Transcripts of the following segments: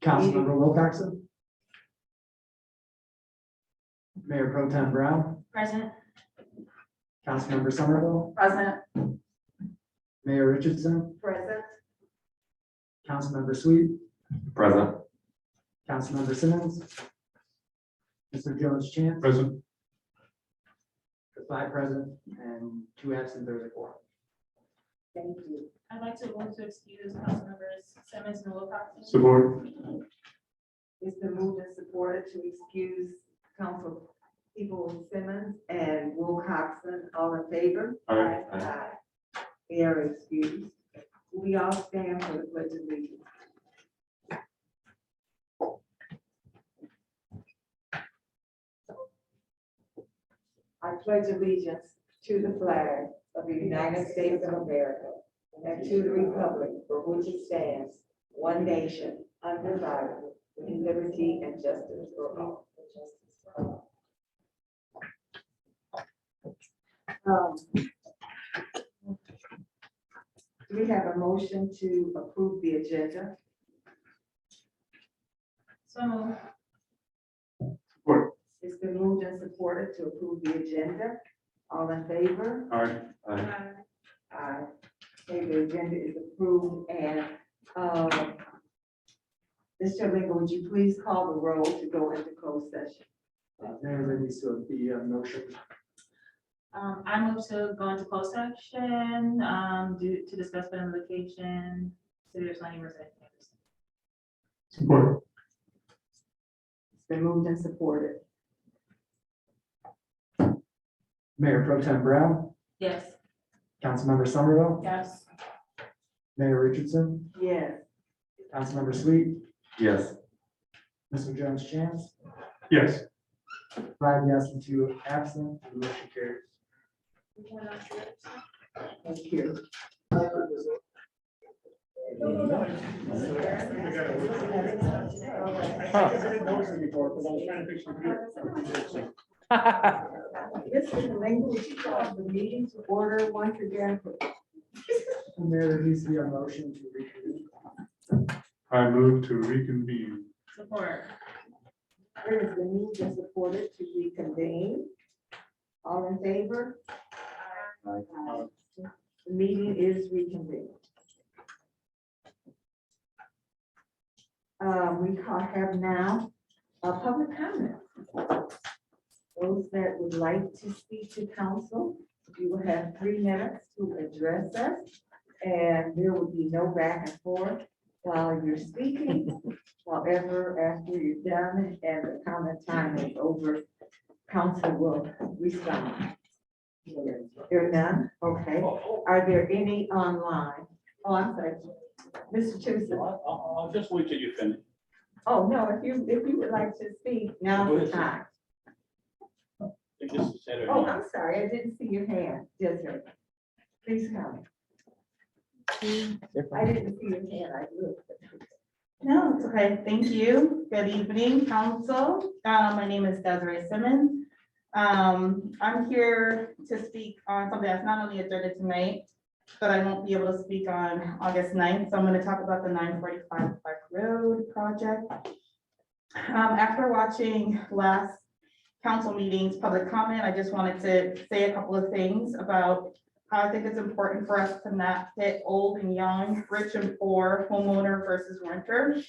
Councilmember Wilcoxen. Mayor Pro Tem Brown, Present. Councilmember Somerville, Present. Mayor Richardson, Present. Councilmember Sweet, Present. Councilmember Simmons, Mr. Jones Chance, Present. the 5 present and 2 absent, there's a quorum. Thank you. I'd like to move to excuse Councilmembers Simmons and Wilcoxen. Support. It's been moved and supported to excuse Council people Simmons and Wilcoxen. All in favor? Aye. Aye. They are excused. We all stand for the pledge of allegiance. I pledge allegiance to the flag of the United States of America and to the republic for which it stands, one nation, under God, with liberty and justice for all. Do we have a motion to approve the agenda? So moved. Support. It's been moved and supported to approve the agenda. All in favor? Aye. Aye. Okay, the agenda is approved and, Mr. Lingo, would you please call the roll to go into closed session? Mayor, there needs to be a motion. I move to go into closed section, to discuss the litigation, city of Sunny River. Support. It's been moved and supported. Mayor Pro Tem Brown, Yes. Councilmember Somerville, Yes. Mayor Richardson, Yes. Councilmember Sweet, Yes. Mr. Jones Chance, Yes. 5 yes and 2 absent, the motion carries. Thank you. Mr. Lingo, would you call the meeting to order once again? Mayor, there needs to be a motion to reconvene. I move to reconvene. Support. It has been moved and supported to reconvene. All in favor? The meeting is reconvened. Have now a public comment. Those that would like to speak to council, you will have 3 minutes to address us. And there will be no back and forth while you're speaking. However, after you're done and the comment time is over, council will respond. There are none? Okay. Are there any online? Oh, I'm sorry. Mr. Tucson. I'll just wait till you finish. Oh, no, if you would like to speak, now's the time. I think this is Saturday. Oh, I'm sorry, I didn't see your hand. Yes, sir. Please come. I didn't see your hand. I looked. No, it's okay. Thank you. Good evening, council. My name is Desiree Simmons. I'm here to speak on something that's not on the agenda tonight, but I won't be able to speak on August 9th. So I'm going to talk about the 945 Clark Road project. After watching last council meetings, public comment, I just wanted to say a couple of things about how I think it's important for us to not pit old and young, rich and poor, homeowner versus renter.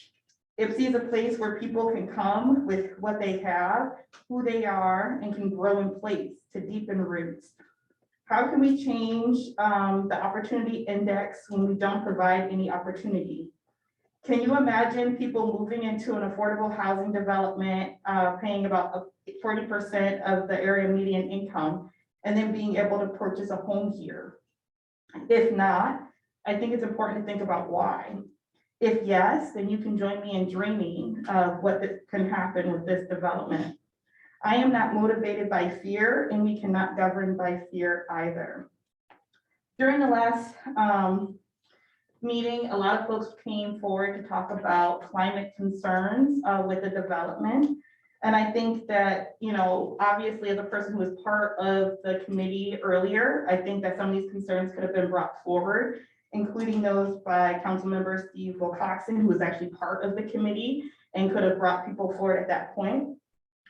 IPSI is a place where people can come with what they have, who they are, and can grow in place to deepen roots. How can we change the opportunity index when we don't provide any opportunity? Can you imagine people moving into an affordable housing development, paying about 40% of the area median income, and then being able to purchase a home here? If not, I think it's important to think about why. If yes, then you can join me in dreaming of what can happen with this development. I am not motivated by fear, and we cannot govern by fear either. During the last meeting, a lot of folks came forward to talk about climate concerns with the development. And I think that, you know, obviously as a person who was part of the committee earlier, I think that some of these concerns could have been brought forward. including those by Councilmember Steve Wilcoxon, who was actually part of the committee and could have brought people forward at that point.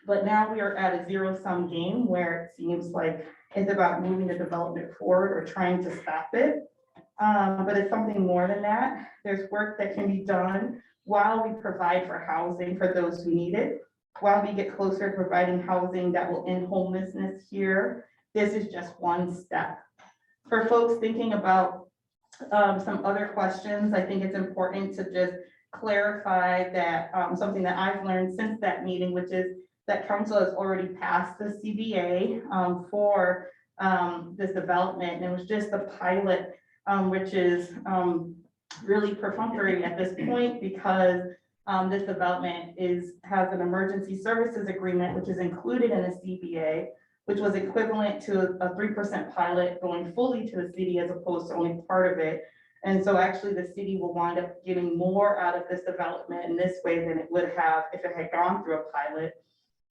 But now we are at a zero-sum game where it seems like it's about moving the development forward or trying to stop it. But it's something more than that. There's work that can be done while we provide for housing for those who need it, while we get closer to providing housing that will end homelessness here. This is just one step. For folks thinking about some other questions, I think it's important to just clarify that something that I've learned since that meeting, which is that council has already passed the CBA for this development. And it was just a pilot, which is really perfunctory at this point because this development has an emergency services agreement, which is included in the CBA, which was equivalent to a 3% pilot going fully to the city as opposed to only part of it. And so actually the city will wind up getting more out of this development in this way than it would have if it had gone through a pilot.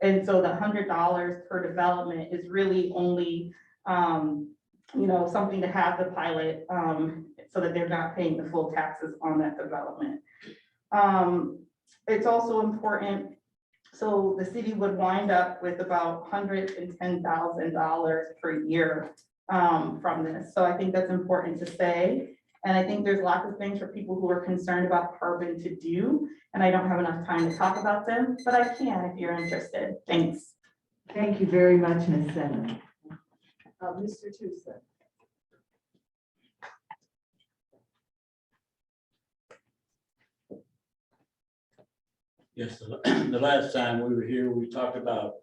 And so the $100 per development is really only, something to have the pilot so that they're not paying the full taxes on that development. It's also important, so the city would wind up with about $110,000 per year from this. So I think that's important to say. And I think there's lots of things for people who are concerned about carbon to do, and I don't have enough time to talk about them, but I can if you're interested. Thanks. Thank you very much, Ms. Simmons. Mr. Tusa. Yes, the last time we were here, we talked about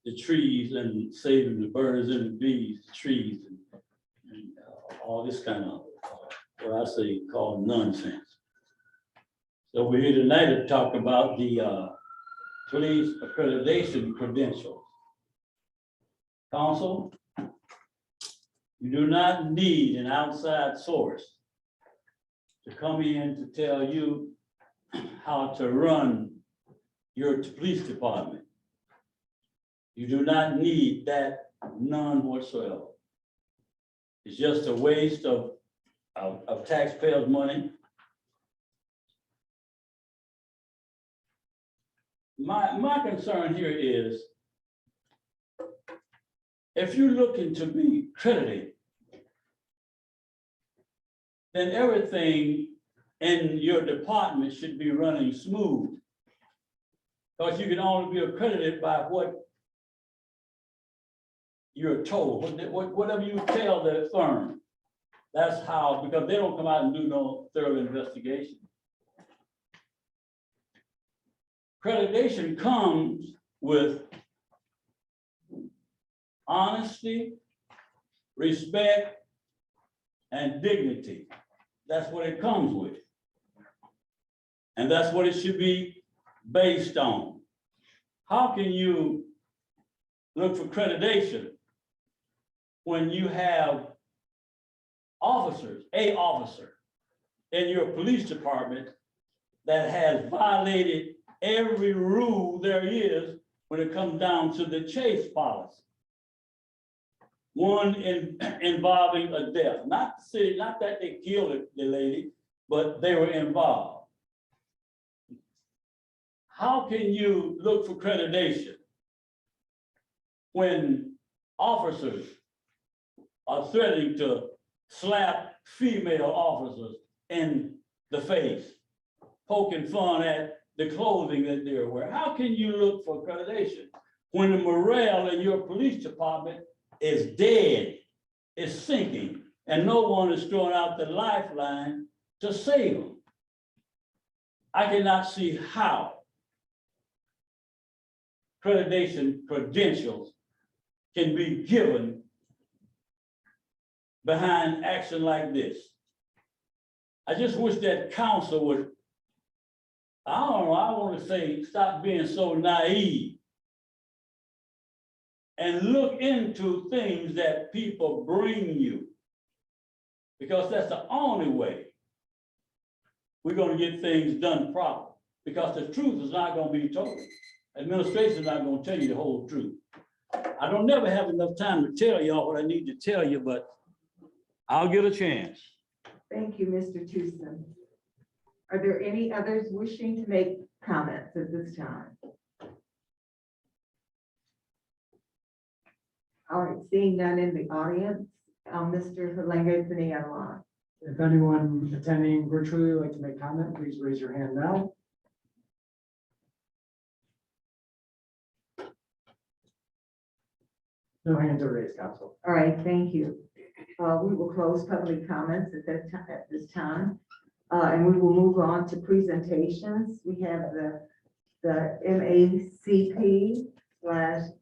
the trees and saving the birds and the bees, the trees, and all this kind of, what I say called nonsense. So we're here tonight to talk about the police accreditation credentials. Council, you do not need an outside source to come in to tell you how to run your police department. You do not need that, none whatsoever. It's just a waste of taxpayers' money. My concern here is, if you're looking to be credited, then everything in your department should be running smooth. Because you can only be accredited by what you're told, whatever you tell the firm. That's how, because they don't come out and do no thorough investigation. Accreditation comes with honesty, respect, and dignity. That's what it comes with. And that's what it should be based on. How can you look for accreditation when you have officers, an officer in your police department that has violated every rule there is when it comes down to the chase policy? One involving a death, not the city, not that they killed the lady, but they were involved. How can you look for accreditation when officers are threatening to slap female officers in the face, poking fun at the clothing that they're wearing? How can you look for accreditation when the morale in your police department is dead, is sinking, and no one is throwing out the lifeline to save them? I cannot see how accreditation credentials can be given behind action like this. I just wish that council would, I don't know, I want to say, stop being so naive and look into things that people bring you, because that's the only way we're going to get things done properly, because the truth is not going to be told. Administration is not going to tell you the whole truth. I don't never have enough time to tell y'all what I need to tell you, but I'll get a chance. Thank you, Mr. Tucson. Are there any others wishing to make comments at this time? All right, seeing none in the audience, Mr. Halanga, is any online? If anyone attending virtually would like to make comment, please raise your hand now. No hands are raised, council. All right, thank you. We will close public comments at this time. And we will move on to presentations. We have the MACP /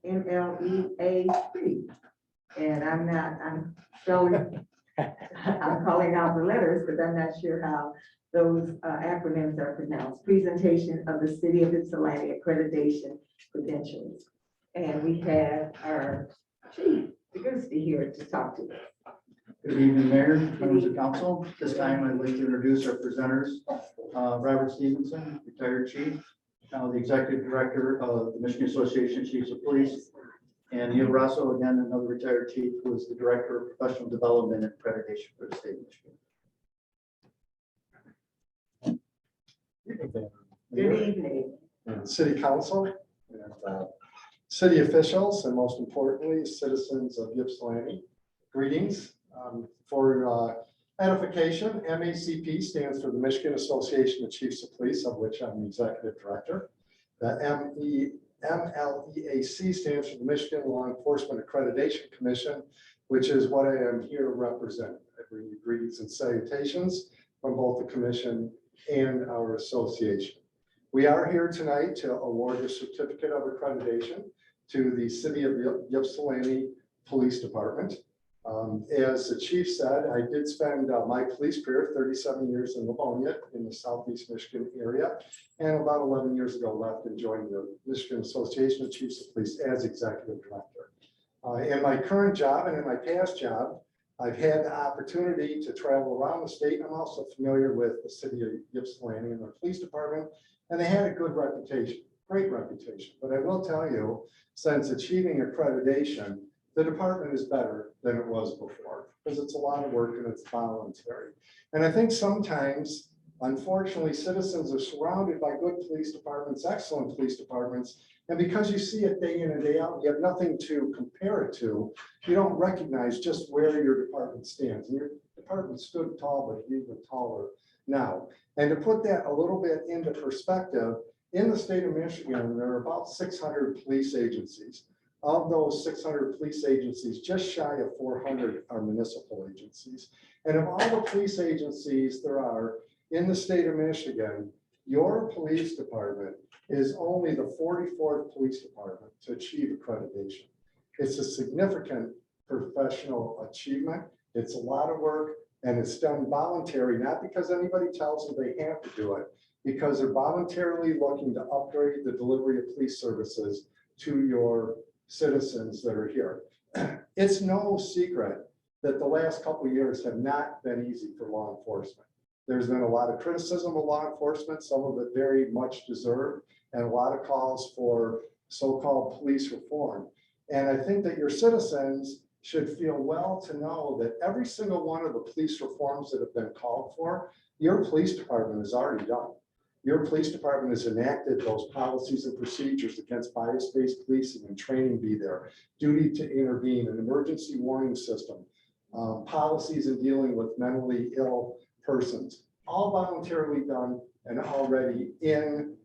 MLEA3. And I'm calling out the letters, but I'm not sure how those acronyms are pronounced. Presentation of the City of Ypsilanti accreditation credentials. And we have our chief, Auguste, here to talk to us. Good evening, Mayor, members of council. This time I'd like to introduce our presenters. Robert Stevenson, retired chief, now the executive director of the Michigan Association of Chiefs of Police. And Neil Rosso, again, another retired chief, who is the director of professional development and accreditation for the state of Michigan. Good evening. and city council, and city officials, and most importantly, citizens of Ypsilanti. Greetings. For edification, MACP stands for the Michigan Association of Chiefs of Police, of which I'm the executive director. The MLEAC stands for the Michigan Law Enforcement Accreditation Commission, which is what I am here to represent. I bring you greetings and salutations from both the commission and our association. We are here tonight to award a certificate of accreditation to the City of Ypsilanti Police Department. As the chief said, I did spend my police career 37 years in Livonia in the Southeast Michigan area, and about 11 years ago left and joined the Michigan Association of Chiefs of Police as executive director. In my current job and in my past job, I've had the opportunity to travel around the state, and I'm also familiar with the City of Ypsilanti and their police department, and they had a good reputation, great reputation. But I will tell you, since achieving accreditation, the department is better than it was before, because it's a lot of work and it's voluntary. And I think sometimes, unfortunately, citizens are surrounded by good police departments, excellent police departments, and because you see it day in and day out, you have nothing to compare it to, you don't recognize just where your department stands. And your department stood tall, but even taller now. And to put that a little bit into perspective, in the state of Michigan, there are about 600 police agencies. Of those 600 police agencies, just shy of 400 are municipal agencies. And of all the police agencies there are in the state of Michigan, your police department is only the 44th police department to achieve accreditation. It's a significant professional achievement. It's a lot of work, and it's done voluntary, not because anybody tells them they have to do it, because they're voluntarily looking to upgrade the delivery of police services to your citizens that are here. It's no secret that the last couple of years have not been easy for law enforcement. There's been a lot of criticism of law enforcement, some of it very much deserved, and a lot of calls for so-called police reform. And I think that your citizens should feel well to know that every single one of the police reforms that have been called for, your police department has already done. Your police department has enacted those policies and procedures against bias-based policing and training be there, duty to intervene, an emergency warning system, policies in dealing with mentally ill persons, all voluntarily done and already in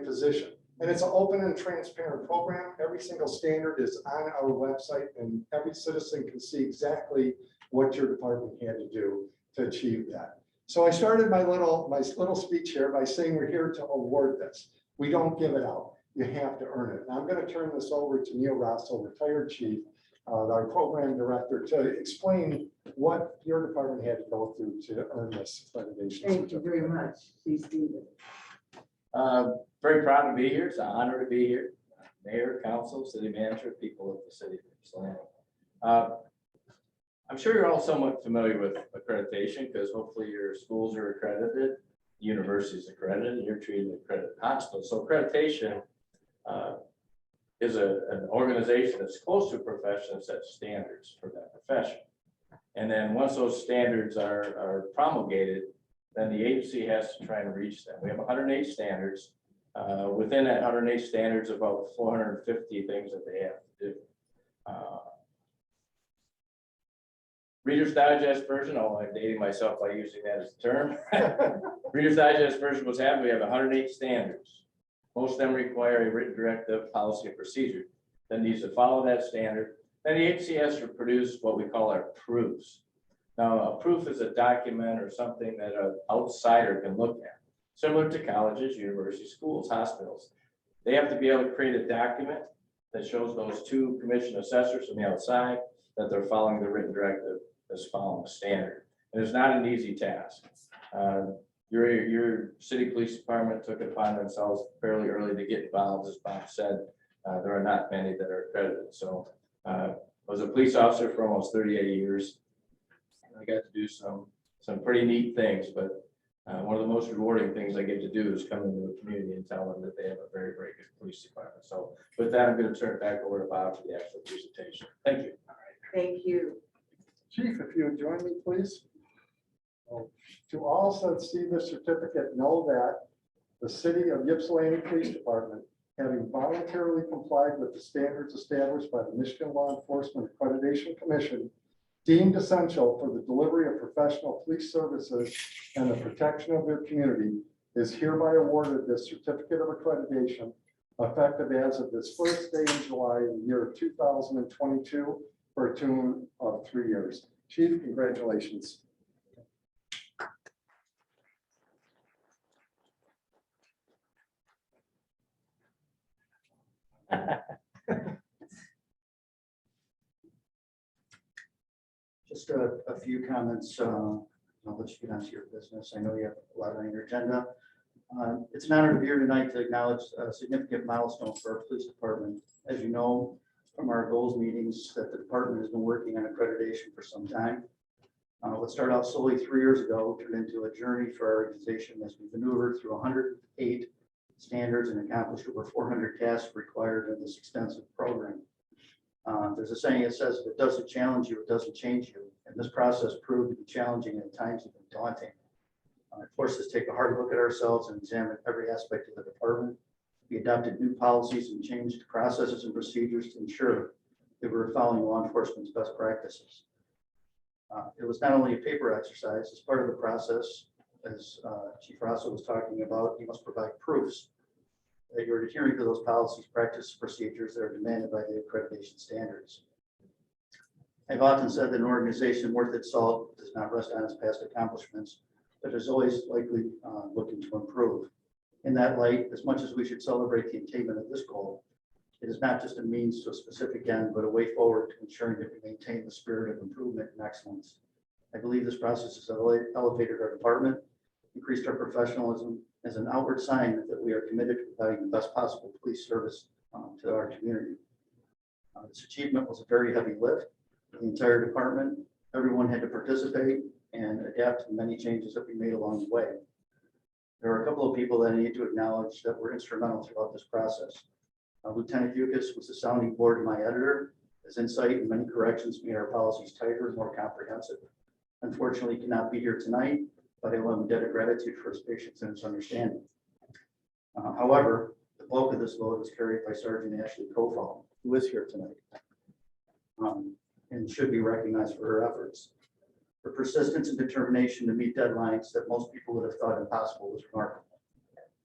position. And it's an open and transparent program. Every single standard is on our website, and every citizen can see exactly what your department had to do to achieve that. So I started my little speech here by saying we're here to award this. We don't give it out. You have to earn it. And I'm going to turn this over to Neil Rosso, retired chief, our program director, to explain what your department had to go through to earn this accreditation. Thank you very much, Chief Stevens. Very proud to be here. It's an honor to be here. Mayor, council, city manager, people of the city of Ypsilanti. I'm sure you're all somewhat familiar with accreditation because hopefully your schools are accredited, universities accredited, and you're treated an accredited hospital. So accreditation is an organization that's close to a profession that sets standards for that profession. And then once those standards are promulgated, then the agency has to try and reach them. We have 108 standards. Within that 108 standards, about 450 things that they have to do. Reader's Digest version, although I'm dating myself by using that as a term. Reader's Digest version was we have 108 standards. Most of them require a written directive, policy, and procedure that needs to follow that standard. Then the agency has to produce what we call our proofs. Now, a proof is a document or something that an outsider can look at, similar to colleges, universities, schools, hospitals. They have to be able to create a document that shows those two commission assessors from the outside that they're following the written directive that's following the standard. And it's not an easy task. Your city police department took it upon themselves fairly early to get involved. As Bob said, there are not many that are accredited. So I was a police officer for almost 38 years. I got to do some pretty neat things, but one of the most rewarding things I get to do is come into the community and tell them that they have a very, very good police department. So with that, I'm going to turn it back over to Bob for the actual presentation. Thank you. Thank you. Chief, if you would join me, please. To all that see this certificate, know that the city of Ypsilanti Police Department, having voluntarily complied with the standards established by the Michigan Law Enforcement Accreditation Commission, deemed essential for the delivery of professional police services and the protection of their community, is hereby awarded this certificate of accreditation effective as of this first day in July in the year of 2022 for a term of 3 years. Chief, congratulations. Just a few comments. I'll let you get on to your business. I know you have a lot on your agenda. It's an honor to be here tonight to acknowledge a significant milestone for our police department. As you know from our goals meetings, that the department has been working on accreditation for some time. What started out slowly 3 years ago turned into a journey for our organization as we maneuvered through 108 standards and accomplished over 400 tasks required in this extensive program. There's a saying that says, if it doesn't challenge you, it doesn't change you. And this process proved to be challenging and at times even daunting. It forced us to take a hard look at ourselves and examine every aspect of the department. We adopted new policies and changed processes and procedures to ensure that we were following law enforcement's best practices. It was not only a paper exercise. As part of the process, as Chief Rosso was talking about, you must provide proofs that you're adhering to those policies, practices, procedures that are demanded by the accreditation standards. I've often said that an organization worth its salt does not rest on its past accomplishments, but is always likely looking to improve. In that light, as much as we should celebrate the attainment of this goal, it is not just a means to a specific end, but a way forward to ensuring that we maintain the spirit of improvement and excellence. I believe this process has elevated our department, increased our professionalism as an outward sign that we are committed to providing the best possible police service to our community. This achievement was a very heavy lift for the entire department. Everyone had to participate and adapt to the many changes that we made along the way. There are a couple of people that I need to acknowledge that were instrumental throughout this process. Lieutenant Yukis was the sounding board and my editor. His insight and many corrections made our policies tighter and more comprehensive. Unfortunately, he cannot be here tonight, but I owe him a debt of gratitude for his patience and his understanding. However, the bulk of this load is carried by Sergeant Ashley Kofal, who is here tonight, and should be recognized for her efforts. Her persistence and determination to meet deadlines that most people would have thought impossible was remarkable.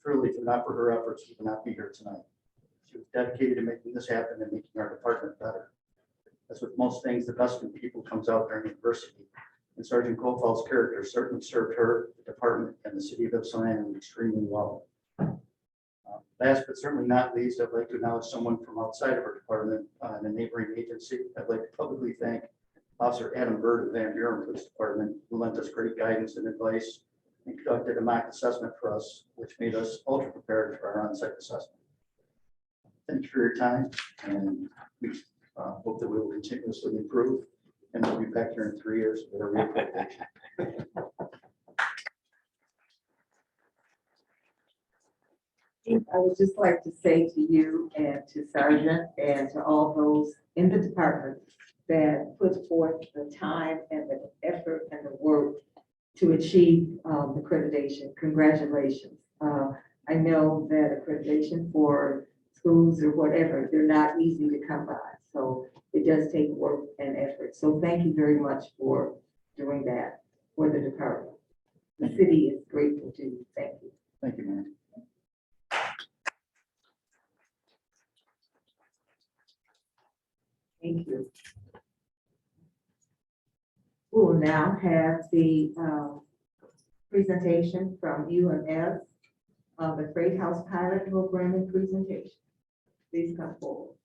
Truly, if not for her efforts, we would not be here tonight. She was dedicated to making this happen and making our department better. As with most things, the best in people comes out during adversity. And Sergeant Kofal's character certainly served her, the department, and the city of Ypsilanti extremely well. Last but certainly not least, I'd like to acknowledge someone from outside of our department and a neighboring agency. I'd like to publicly thank Officer Adam Bird of Van Buren Police Department, who lent us great guidance and advice and conducted a mock assessment for us, which made us ultra prepared for our on-site assessment. Thank you for your time, and we hope that we will continuously improve, and we'll be back here in 3 years with a reaccreditation. I would just like to say to you and to Sergeant and to all those in the department that put forth the time and the effort and the work to achieve accreditation. Congratulations. I know that accreditation for schools or whatever, they're not easy to come by. So it does take work and effort. So thank you very much for doing that for the department. The city is grateful to you. Thank you. Thank you, Mayor. Thank you. We will now have the presentation from UMS, the Freight House Pilot Programming presentation. Please come forward.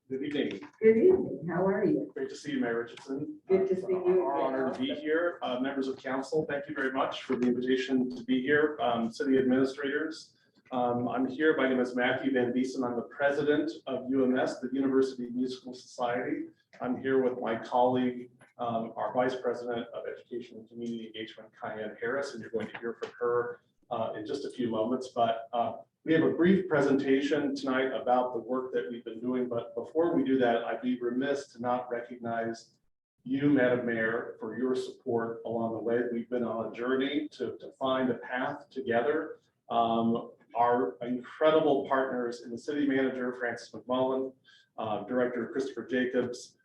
Good evening. Good evening. How are you? Great to see you, Mayor Richardson. Good to see you Our again. honor to be here. Members of council, thank you very much for the invitation to be here. City administrators, I'm here. My name is Matthew Van Biesen. I'm the president of UMS, the University Musical Society. I'm here with my colleague, our vice president of education and community engagement, Kyan Harris, and you're going to hear from her in just a few moments. But we have a brief presentation tonight about the work that we've been doing, but before we do that, I'd be remiss to not recognize you, Madam Mayor, for your support along the way. We've been on a journey to find a path together. Our incredible partners in the city manager, Francis McMullen, Director Christopher Jacobs.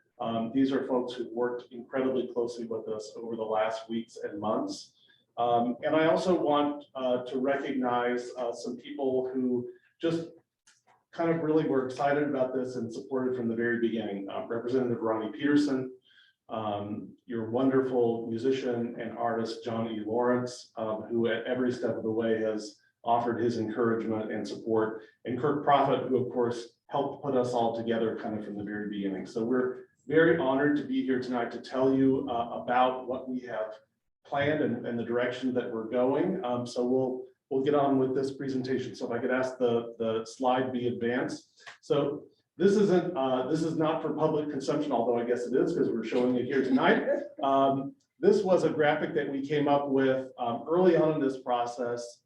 These are folks who worked incredibly closely with us over the last weeks and months. And I also want to recognize some people who just kind of really were excited about this and supported from the very beginning. Representative Ronnie Peterson, your wonderful musician and artist, John E. Lawrence, who at every step of the way has offered his encouragement and support, and Kirk Prophet, who of course helped put us all together kind of from the very beginning. So we're very honored to be here tonight to tell you about what we have planned and the direction that we're going. So we'll get on with this presentation. So if I could ask the slide be advanced. So this is not for public consumption, although I guess it is because we're showing it here tonight. This was a graphic that we came up with early on in this process,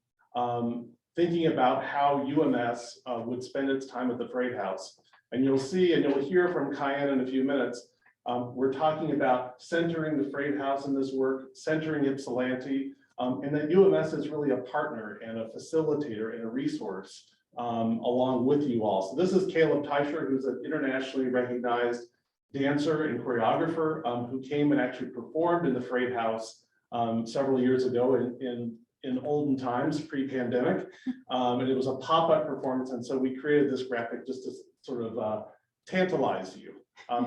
thinking about how UMS would spend its time at the Freight House. And you'll see, and you'll hear from Kyan in a few minutes, we're talking about centering the Freight House in this work, centering Ypsilanti, and that UMS is really a partner and a facilitator and a resource along with you all. So this is Caleb Teicher, who's an internationally recognized dancer and choreographer who came and actually performed in the Freight House several years ago in olden times, pre-pandemic. And it was a pop-up performance. And so we created this graphic just to sort of tantalize you.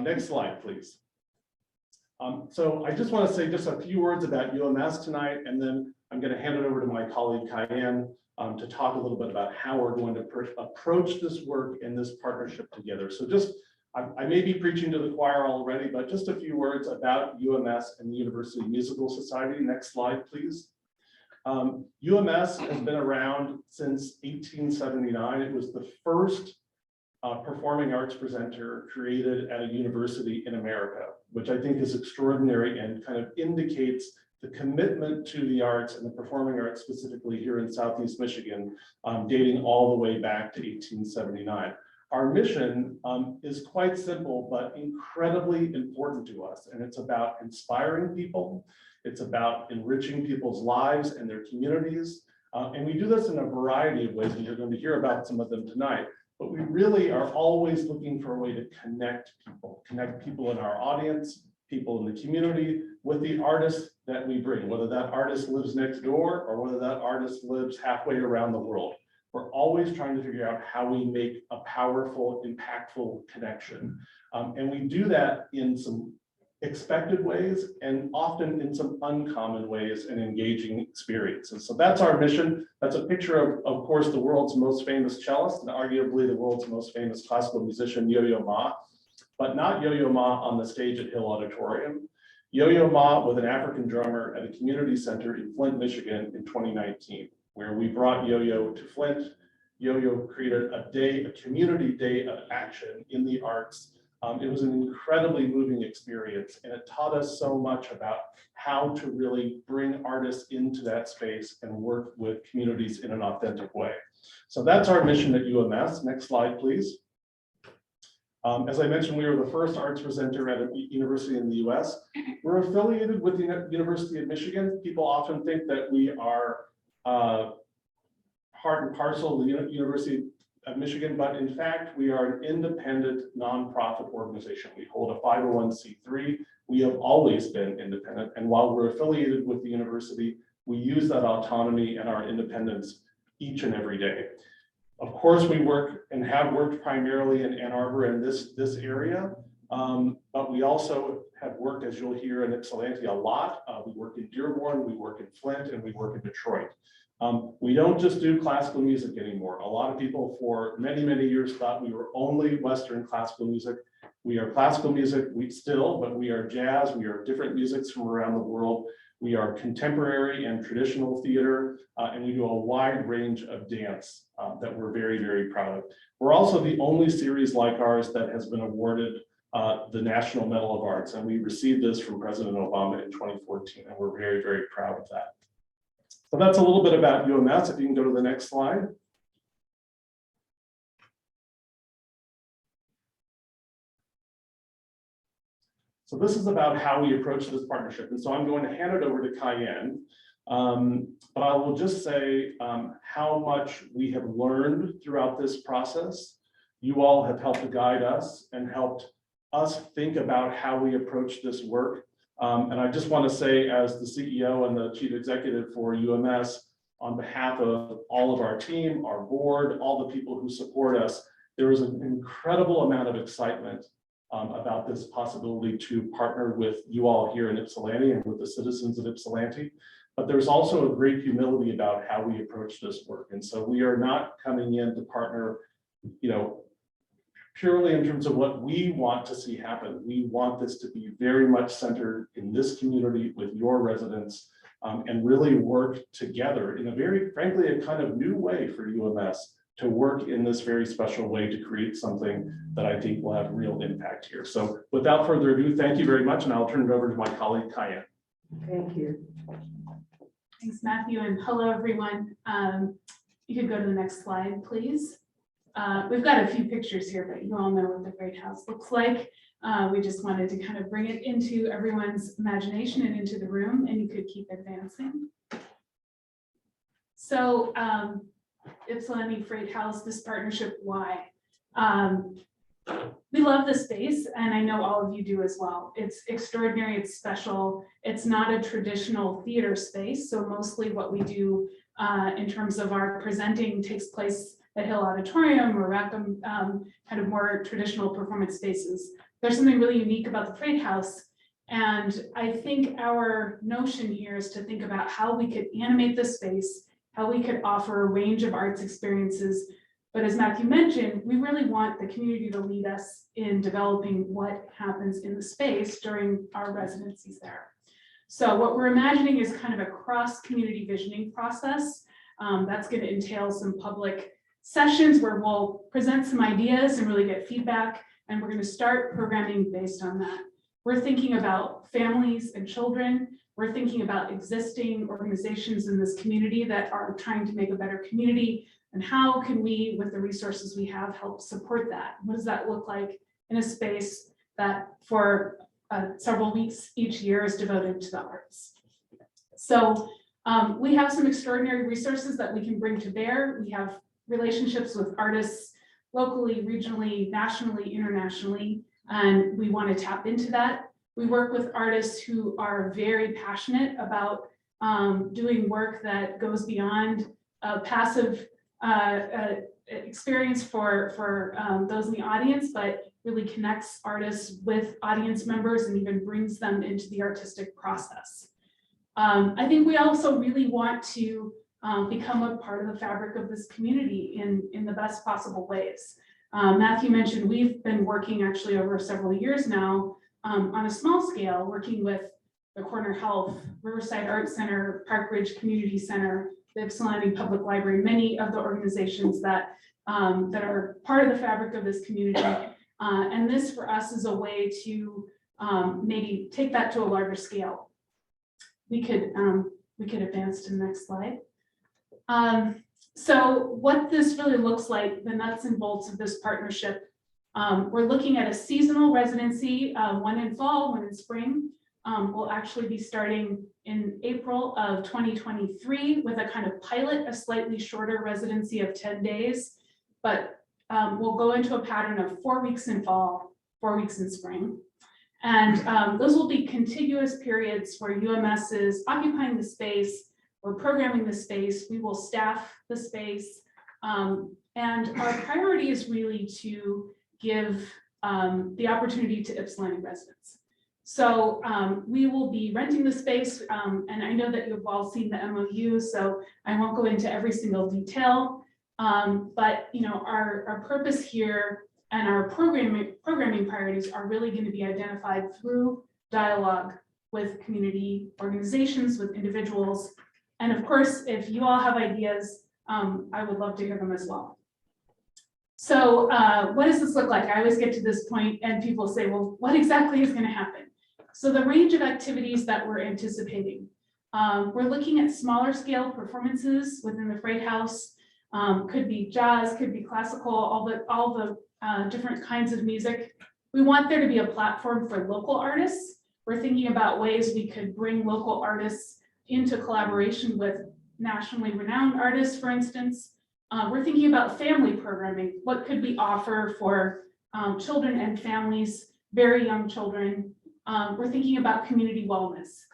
Next slide, please. So I just want to say just a few words about UMS tonight, and then I'm going to hand it over to my colleague Kyan to talk a little bit about how we're going to approach this work and this partnership together. So just, I may be preaching to the choir already, but just a few words about UMS and the University Musical Society. Next slide, please. UMS has been around since 1879. It was the first performing arts presenter created at a university in America, which I think is extraordinary and kind of indicates the commitment to the arts and the performing arts specifically here in Southeast Michigan, dating all the way back to 1879. Our mission is quite simple, but incredibly important to us. And it's about inspiring people. It's about enriching people's lives and their communities. And we do this in a variety of ways, and you're going to hear about some of them tonight. But we really are always looking for a way to connect people in our audience, people in the community, with the artists that we bring, whether that artist lives next door or whether that artist lives halfway around the world. We're always trying to figure out how we make a powerful, impactful connection. And we do that in some expected ways and often in some uncommon ways and engaging experiences. So that's our mission. That's a picture of course, the world's most famous cellist and arguably the world's most famous classical musician, Yo-Yo Ma, but not Yo-Yo Ma on the stage at Hill Auditorium. Yo-Yo Ma with an African drummer at a community center in Flint, Michigan in 2019, where we brought Yo-Yo to Flint. Yo-Yo created a community day of action in the arts It was an incredibly moving experience, and it taught us so much about how to really bring artists into that space and work with communities in an authentic way. So that's our mission at UMS. Next slide, please. As I mentioned, we were the first arts presenter at a university in the US. We're affiliated with the University of Michigan. People often think that we are part and parcel of the University of Michigan, but in fact, we are an independent nonprofit organization. We hold a 501c3. We have always been independent, and while we're affiliated with the university, we use that autonomy and our independence each and every day. Of course, we work and have worked primarily in Ann Arbor and this area, but we also have worked, as you'll hear, in Ypsilanti a lot. We work in Dearborn, we work in Flint, and we work in Detroit. We don't just do classical music anymore. A lot of people for many, many years thought we were only Western classical music. We are classical music, but we are jazz, we are different musics from around the world. We are contemporary and traditional theater, and we do a wide range of dance that we're very, very proud of. We're also the only series like ours that has been awarded the National Medal of Arts, and we received this from President Obama in 2014, and we're very, very proud of that. So that's a little bit about UMS. If you can go to the next slide. So this is about how we approach this partnership. And so I'm going to hand it over to Cayenne. But I will just say how much we have learned throughout this process. You all have helped to guide us and helped us think about how we approach this work. And I just want to say, as the CEO and the chief executive for UMS, on behalf of all of our team, our board, all the people who support us, there is an incredible amount of excitement about this possibility to partner with you all here in Ypsilanti and with the citizens of Ypsilanti. But there's also a great humility about how we approach this work. And so we are not coming in to partner, purely in terms of what we want to see happen. We want this to be very much centered in this community with your residents, and really work together in a very, frankly, a kind of new way for UMS to work in this very special way to create something that I think will have real impact here. So without further ado, thank you very much, and I'll turn it over to my colleague, Cayenne. Thank you. Thanks, Matthew, and hello, everyone. You could go to the next slide, please. We've got a few pictures here, but you all know what the Freight House looks like. We just wanted to kind of bring it into everyone's imagination and into the room, and you could keep advancing. So Ypsilanti Freight House, this partnership, why? We love the space, and I know all of you do as well. It's extraordinary, it's special. It's not a traditional theater space, so mostly what we do in terms of our presenting takes place at Hill Auditorium or Rackham, kind of more traditional performance spaces. There's something really unique about the Freight House, and I think our notion here is to think about how we could animate the space, how we could offer a range of arts experiences. But as Matthew mentioned, we really want the community to lead us in developing what happens in the space during our residencies there. So what we're imagining is kind of a cross-community visioning process. That's going to entail some public sessions where we'll present some ideas and really get feedback, and we're going to start programming based on that. We're thinking about families and children. We're thinking about existing organizations in this community that are trying to make a better community, and how can we, with the resources we have, help support that? What does that look like in a space that for several weeks each year is devoted to the arts? So we have some extraordinary resources that we can bring to bear. We have relationships with artists locally, regionally, nationally, internationally, and we want to tap into that. We work with artists who are very passionate about doing work that goes beyond a passive experience for those in the audience, but really connects artists with audience members and even brings them into the artistic process. I think we also really want to become a part of the fabric of this community in the best possible ways. Matthew mentioned we've been working actually over several years now on a small scale, working with the Corner Health, Riverside Arts Center, Park Ridge Community Center, the Ypsilanti Public Library, many of the organizations that are part of the fabric of this community. And this for us is a way to maybe take that to a larger scale. We could advance to the next slide. So what this really looks like, the nuts and bolts of this partnership, we're looking at a seasonal residency, one in fall, one in spring. We'll actually be starting in April of 2023 with a kind of pilot, a slightly shorter residency of 10 days. But we'll go into a pattern of 4 weeks in fall, 4 weeks in spring. And those will be contiguous periods where UMS is occupying the space, we're programming the space, we will staff the space. And our priority is really to give the opportunity to Ypsilanti residents. So we will be renting the space, and I know that you've all seen the MOU, so I won't go into every single detail. But our purpose here and our programming priorities are really going to be identified through dialogue with community organizations, with individuals. And of course, if you all have ideas, I would love to hear them as well. So what does this look like? I always get to this point and people say, well, what exactly is going to happen? So the range of activities that we're anticipating. We're looking at smaller scale performances within the Freight House. Could be jazz, could be classical, all the different kinds of music. We want there to be a platform for local artists. We're thinking about ways we could bring local artists into collaboration with nationally renowned artists, for instance. We're thinking about family programming. What could we offer for children and families, very young children? We're thinking about community wellness,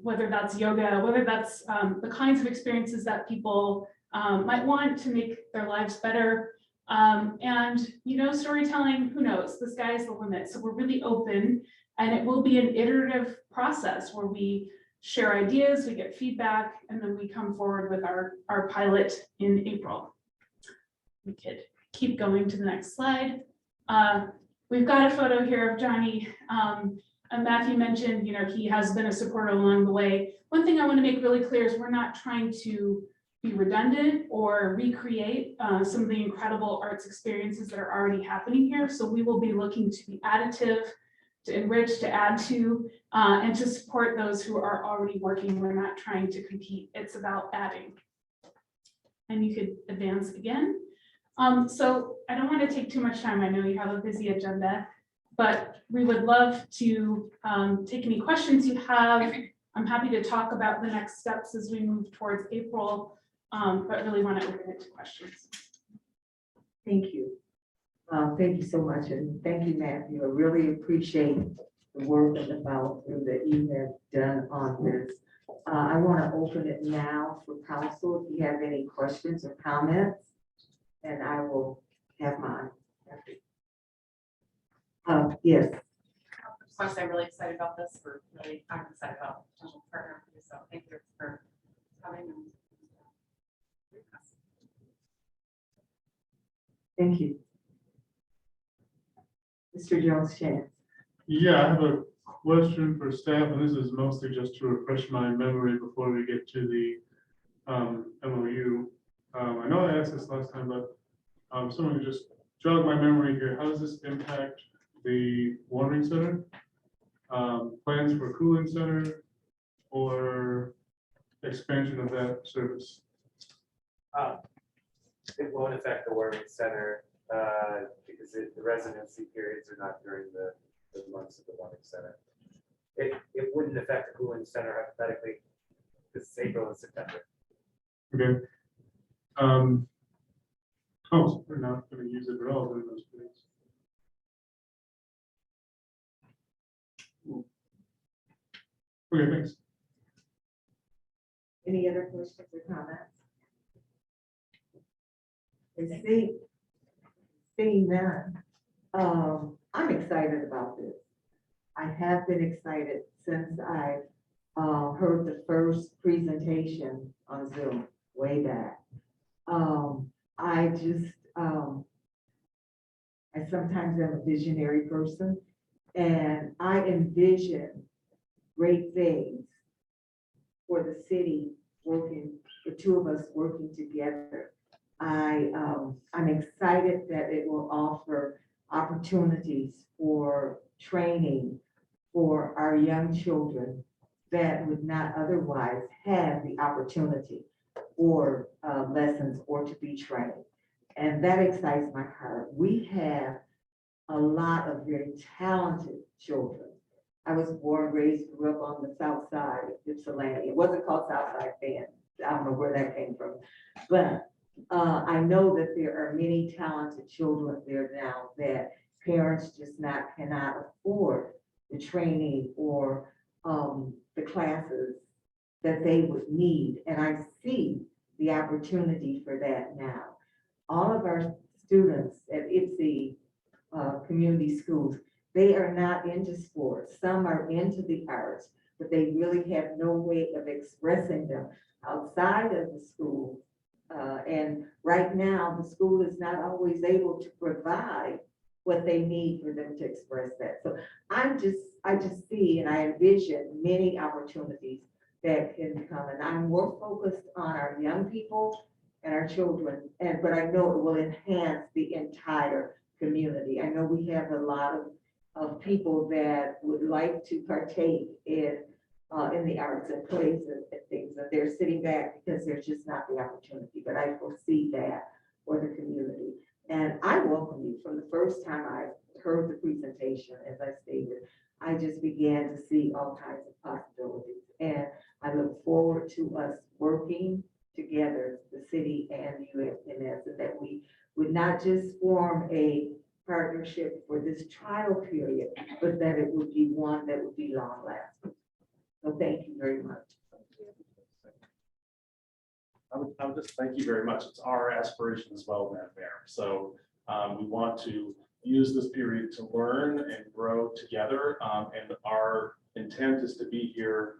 whether that's yoga, whether that's the kinds of experiences that people might want to make their lives better. And storytelling, who knows, the sky is the limit. So we're really open, and it will be an iterative process where we share ideas, we get feedback, and then we come forward with our pilot in April. We could keep going to the next slide. We've got a photo here of Johnny. And Matthew mentioned, he has been a supporter along the way. One thing I want to make really clear is we're not trying to be redundant or recreate some of the incredible arts experiences that are already happening here. So we will be looking to be additive, to enrich, to add to, and to support those who are already working. We're not trying to compete. It's about adding. And you could advance again. So I don't want to take too much time. I know you have a busy agenda, but we would love to take any questions you have. I'm happy to talk about the next steps as we move towards April, but really want to open it to questions. Thank you. Thank you so much, and thank you, Matthew. I really appreciate the work and the follow through that you have done on this. I want to open it now for council if you have any questions or comments, and I will have mine. Yes. I'm really excited about this. I'm excited about potential partner for you. So thank you for coming. Thank you. Mr. Jones-Chance. Yeah, I have a question for staff, and this is mostly just to refresh my memory before we get to the MOU. I know I asked this last time, but someone just jog my memory here. How does this impact the watering center? Plans for cooling center or expansion of that service? It won't affect the warming center because the residency periods are not during the months of the warming center. It wouldn't affect the cooling center hypothetically. This is April and September. Okay. Oh, so we're not going to use it at all during those periods. Okay, thanks. Any other questions or comments? Seeing none, I'm excited about this. I have been excited since I heard the first presentation on Zoom way back. I sometimes am a visionary person, and I envision great things for the city working, the two of us working together. I'm excited that it will offer opportunities opportunities for training for our young children that would not otherwise have the opportunity for lessons or to be trained. And that excites my heart. We have a lot of very talented children. I was born, raised, grew up on the south side of Ypsilanti. It wasn't called Southside then. I don't know where that came from. But I know that there are many talented children there now that parents just cannot afford the training or the classes that they would need. And I see the opportunity for that now. All of our students at IPSI community schools, they are not into sports. Some are into the arts, but they really have no way of expressing them outside of the school. And right now, the school is not always able to provide what they need for them to express that. So I just see and I envision many opportunities that can come. And I'm more focused on our young people and our children, but I know it will enhance the entire community. I know we have a lot of people that would like to partake in the arts and plays and things, and they're sitting back because there's just not the opportunity. But I foresee that for the community. And I welcome you. From the first time I heard the presentation, as I stated, I just began to see all kinds of possibilities. And I look forward to us working together, the city and UMS, and that we would not just form a partnership for this trial period, but that it would be one that would be long lasting. So thank you very much. I would just thank you very much. It's our aspiration as well, Madam Mayor. So we want to use this period to learn and grow together. And our intent is to be here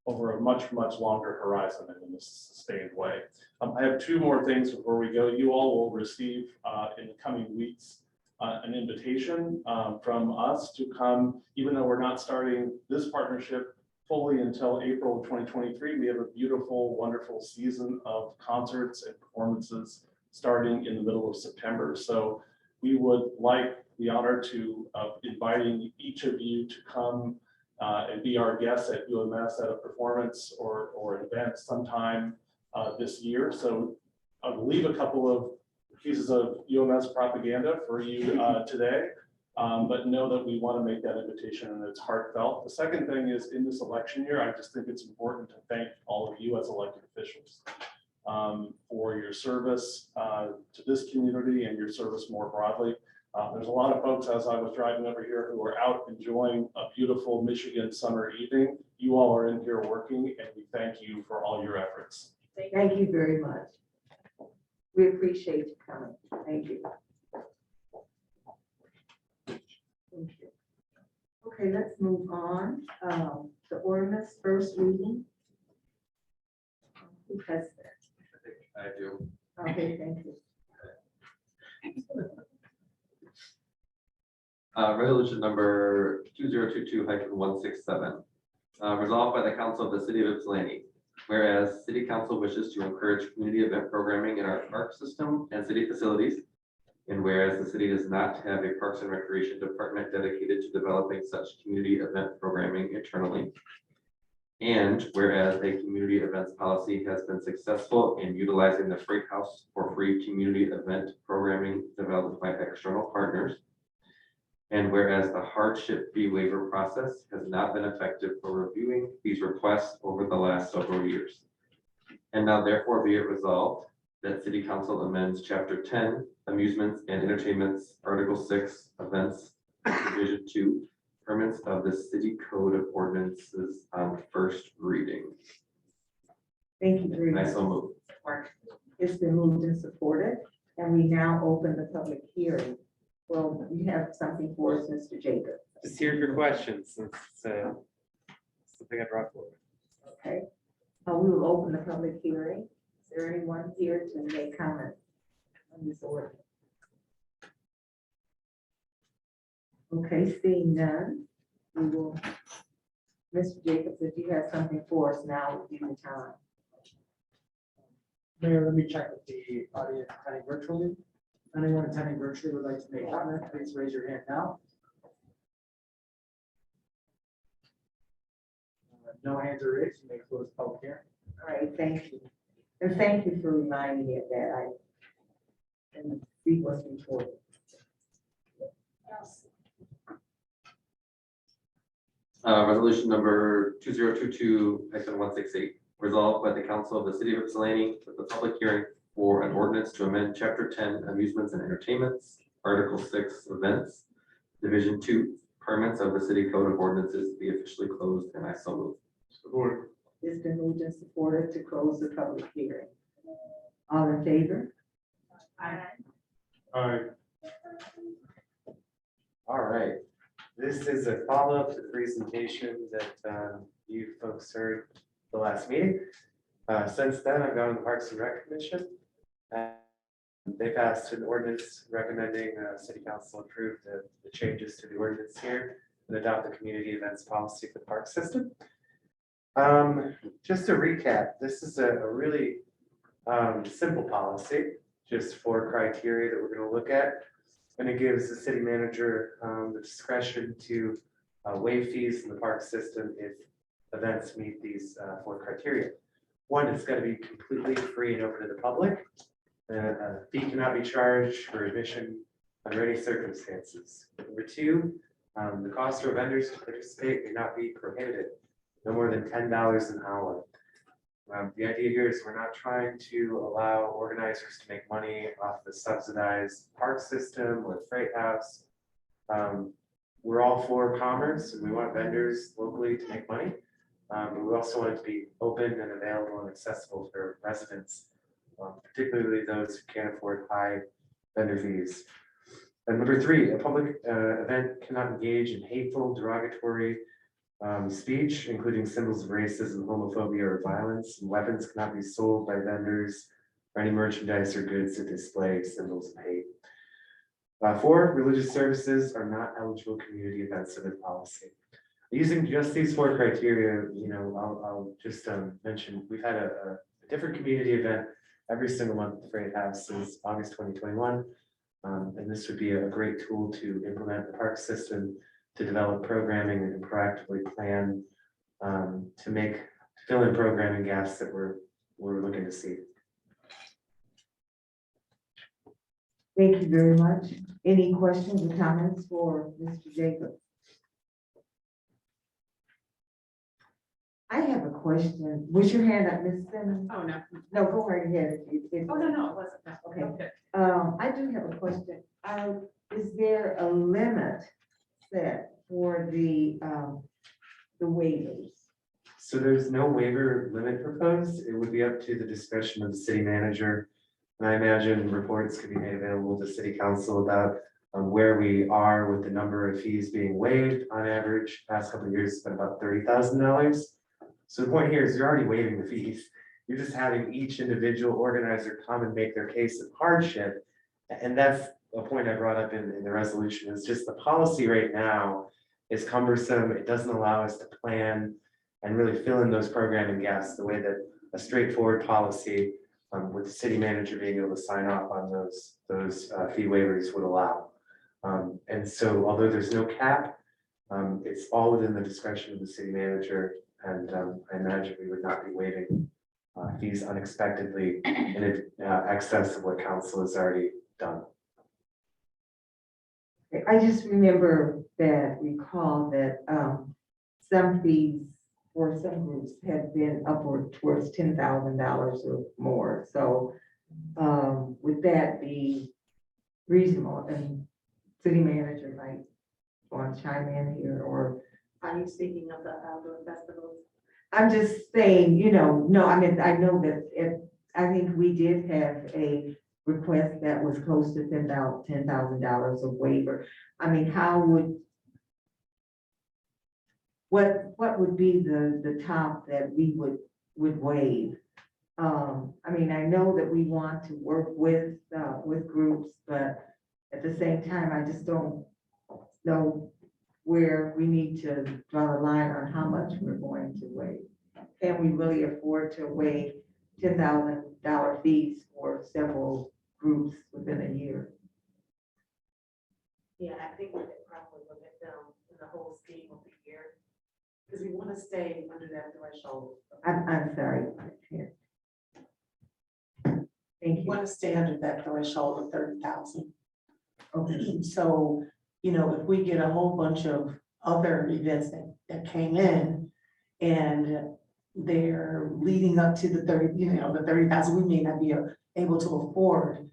over a much, much longer horizon and in a sustained way. I have two more things before we go. You all will receive in the coming weeks an invitation from us to come, even though we're not starting this partnership fully until April of 2023. We have a beautiful, wonderful season of concerts and performances starting in the middle of September. So we would like the honor to inviting each of you to come and be our guests at UMS at a performance or an event sometime this year. So I'll leave a couple of pieces of UMS propaganda for you today. But know that we want to make that invitation and it's heartfelt. The second thing is, in this election year, I just think it's important to thank all of you as elected officials for your service to this community and your service more broadly. There's a lot of folks, as I was driving over here, who are out enjoying a beautiful Michigan summer evening. You all are in here working, and we thank you for all your efforts. Thank you very much. We appreciate you coming. Thank you. Thank you. Okay, let's move on. The ordinance first reading. Who has that? I do. Okay, thank you. Resolution number 2022-167. Resolved by the Council of the City of Ypsilanti. Whereas City Council wishes to encourage community event programming in our park system and city facilities. And whereas the city does not have a Parks and Recreation Department dedicated to developing such community event programming internally. And whereas a community events policy has been successful in utilizing the Freight House for free community event programming developed by external partners. And whereas the hardship fee waiver process has not been effective for reviewing these requests over the last several years. And now therefore be it resolved that City Council amends Chapter 10, Amusements and Entertainments, Article 6, Events, Division 2, Permits of the City Code of Ordinances on first reading. Thank you very And I much. so move. It's been moved and supported, and we now open the public hearing. Well, you have something for us, Mr. Jacob. Just here for questions. It's something I brought forward. Okay. We will open the public hearing. Is there anyone here to make comments on this order? Okay, seeing none, we will. Mr. Jacobs, if you have something for us now, would be the time. Mayor, let me check with the audience attending virtually. Anyone attending virtually would like to make a comment, please raise your hand now. No hands are raised, you may close the public hearing. All right, thank you. And thank you for reminding me of that. And read what's important. Resolution number 2022-168, resolved by the council of the city of Ypsilanti that the public hearing for an ordinance to amend chapter 10 amusements and entertainments, article 6 events, division 2 permits of the city code of ordinances be officially closed, and I so move. Support. It's been moved and supported to close the public hearing. All in favor? Aye. All right, this is a follow-up to the presentation that you folks heard the last meeting. Since then, I've gone to the Parks and Rec Commission. And they passed an ordinance recommending city council approve the changes to the ordinance here and adopt the community events policy for the park system. Just to recap, this is a really simple policy, just 4 criteria that we're going to look at. And it gives the city manager the discretion to waive fees in the park system if events meet these 4 criteria. 1, it's got to be completely free and open to the public. A fee cannot be charged for admission under any circumstances. Number 2, the cost for vendors to participate may not be prohibited, no more than $10 an hour. The idea here is we're not trying to allow organizers to make money off the subsidized park system or freight house. We're all for commerce and we want vendors locally to make money. But we also want it to be open and available and accessible for residents, particularly those who can't afford high vendor fees. And number 3, a public event cannot engage in hateful, derogatory speech, including symbols of racism, homophobia, or violence. And weapons cannot be sold by vendors or any merchandise or goods that display symbols of hate. 4, religious services are not eligible community events under the policy. Using just these 4 criteria, I'll just mention we've had a different community event every single month at the Freight House since August 2021. And this would be a great tool to implement the park system, to develop programming and proactively plan to fill in programming gaps that we're looking to see. Thank you very much. Any questions or comments for Mr. Jacobs? I have a question. Was your hand up, Ms. Simmons? Oh, no. No, go right ahead. Oh, no, it wasn't. No. Okay. I do have a question. Is there a limit set for the waivers? So there's no waiver limit proposed. It would be up to the discretion of the city manager. And I imagine reports could be made available to city council about where we are with the number of fees being waived. On average, past couple of years, it's been about $30,000. So the point here is you're already waiving the fees. You're just having each individual organizer come and make their case of hardship. And that's a point I brought up in the resolution, is just the policy right now is cumbersome. It doesn't allow us to plan and really fill in those programming gaps the way that a straightforward policy with the city manager being able to sign off on those fee waivers would allow. And so although there's no cap, it's all within the discretion of the city manager. And I imagine we would not be waiving fees unexpectedly in excess of what council has already done. I just recall that some fees for some groups have been upward towards $10,000 or more. So would that be reasonable? And city manager might want to chime in here, or Are you speaking of the outdoor festivals? I'm just saying, no, I mean, I know that I think we did have a request that was close to $10,000 of waiver. I mean, what would be the top that we would waive? I mean, I know that we want to work with groups, but at the same time, I just don't know where we need to draw the line on how much we're going to waive. Can we really afford to waive $10,000 fees for several groups within a year? Yeah, I think we could probably limit them in the whole scheme of the year. Because we want to stay under that threshold. I'm sorry. Thank We you. want to stay under that threshold of 30,000. Okay. So, you know, if we get a whole bunch of other events that came in and they're leading up to the 30,000, we may not be able to afford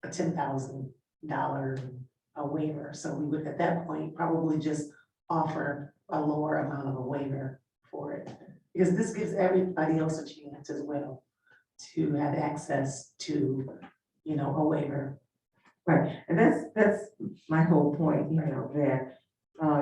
a $10,000 waiver. So we would, at that point, probably just offer a lower amount of a waiver for it. Because this gives everybody else a chance as well to have access to, you know, a waiver. Right, and that's my whole point, you know, that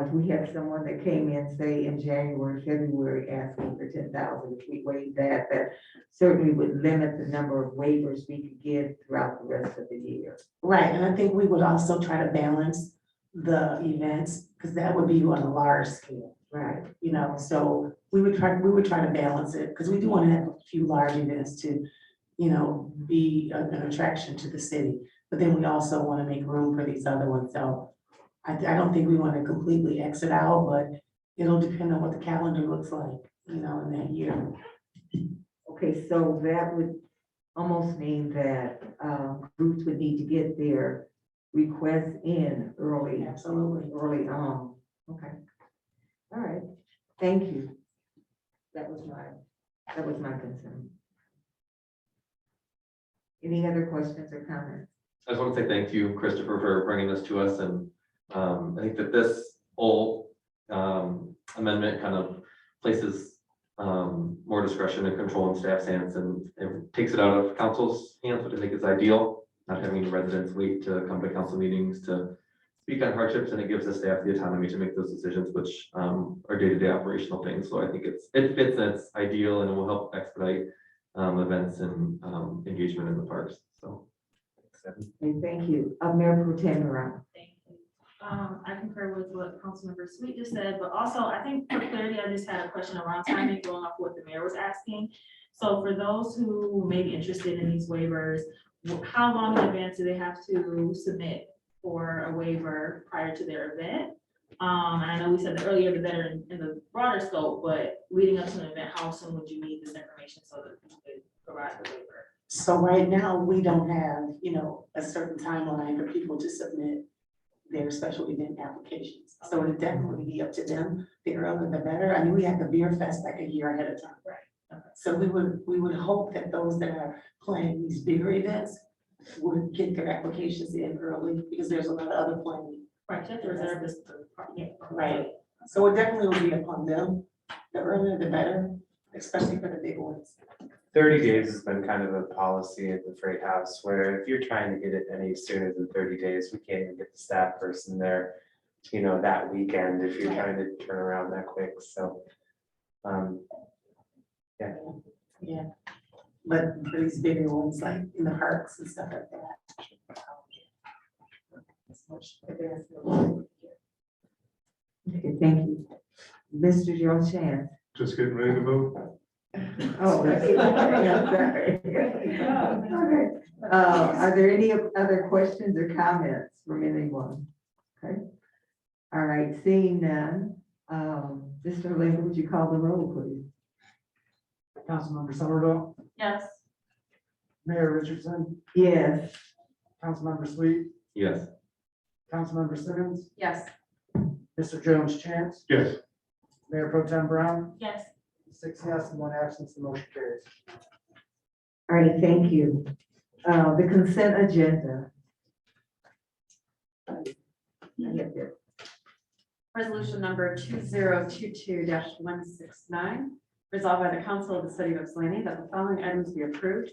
if we have someone that came in, say, in January, February, asking for 10,000, if we waive that, that certainly would limit the number of waivers we could give throughout the rest of the year. Right, and I think we would also try to balance the events, because that would be on a large scale, Right. you know, so we would try to balance it, because we do want to have a few large events to, you know, be an attraction to the city. But then we also want to make room for these other ones, so I don't think we want to completely exit out, but it'll depend on what the calendar looks like, you know, in that year. Okay, so that would almost mean that groups would need to get their requests in early. Absolutely. Early on. Okay. All right, thank you. That was my concern. Any other questions or comments? I just want to say thank you, Christopher, for bringing this to us, and I think that this whole amendment kind of places more discretion and control in staff's hands, and it takes it out of council's hands, which I think is ideal, not having residents wait to come to council meetings to speak on hardships, and it gives the staff the autonomy to make those decisions, which are day-to-day operational things. So I think it fits, and it's ideal, and it will help expedite events and engagement in the parks. So. Okay, thank you. Mayor Pro Tem Brown. Thank you. I concur with what Councilmember Sweet just said, but also I think for clarity, I just had a question around timing going off what the mayor was asking. So for those who may be interested in these waivers, how long in advance do they have to submit for a waiver prior to their event? And I know we said that earlier, the better in the broader scope, but leading up to an event, how soon would you need this information so that you could provide the waiver? So right now, we don't have, you know, a certain timeline for people to submit their special event applications. So it'd definitely be up to them. The earlier the better. I mean, we had the Beer Fest like a year ahead of time. Right. So we would hope that those that are planning these bigger events would get their applications in early, because there's a lot of other planning. Right, you have to reserve this. Yeah. Right. So it definitely will be upon them. The earlier the better, especially for the big ones. 30 days has been kind of a policy at the Freight House, where if you're trying to get it any sooner than 30 days, we can't even get the staff person there, you know, that weekend if you're trying to turn around that quick. So, yeah. Yeah. But for these bigger ones, like in the parks and stuff like that. Okay, thank you. Mr. Joe Chan. Just getting ready to vote. Oh, okay, I'm sorry. Okay. Are there any other questions or comments from anyone? Okay. All right, seeing none, Mr. Lincoln, would you call the roll, please? Councilmember Somerville, Yes. Mayor Richardson, Yes. Councilmember Sweet, Yes. Councilmember Simmons, Yes. Mr. Jones Chance, Yes. Mayor Pro Tem Brown, Yes. 6 yes and 1 absence, the motion carries. All right, thank you. The consent agenda. Resolution number 2022-169, resolved by the Council of the City of Ypsilanti that the following items be approved.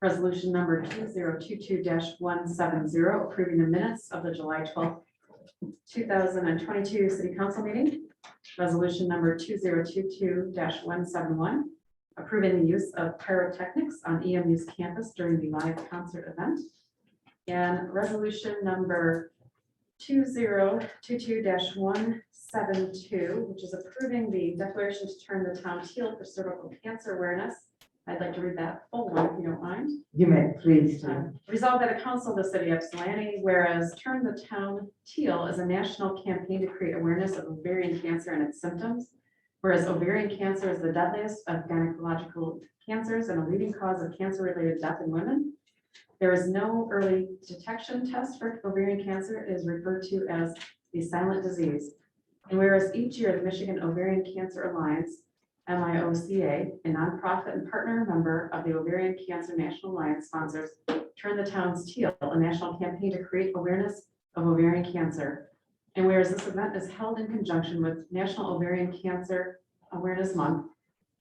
Resolution number 2022-170, approving the minutes of the July 12th, 2022 City Council meeting. Resolution number 2022-171, approving the use of pyrotechnics on EMU's campus during the live concert event. And resolution number 2022-172, which is approving the declaration to turn the town teal for cervical cancer awareness I'd like to read that full one, if you don't mind. You may please do. Resolved that a council of the city of Ypsilanti, whereas Turn the Town Teal is a national campaign to create awareness of ovarian cancer and its symptoms. Whereas ovarian cancer is the deadliest of gynecological cancers and a leading cause of cancer-related death in women. There is no early detection test for ovarian cancer. It is referred to as the silent disease. And whereas each year the Michigan Ovarian Cancer Alliance, MIOCA, a nonprofit and partner member of the Ovarian Cancer National Alliance, sponsors Turn the Town's Teal, a national campaign to create awareness of ovarian cancer. And whereas this event is held in conjunction with National Ovarian Cancer Awareness Month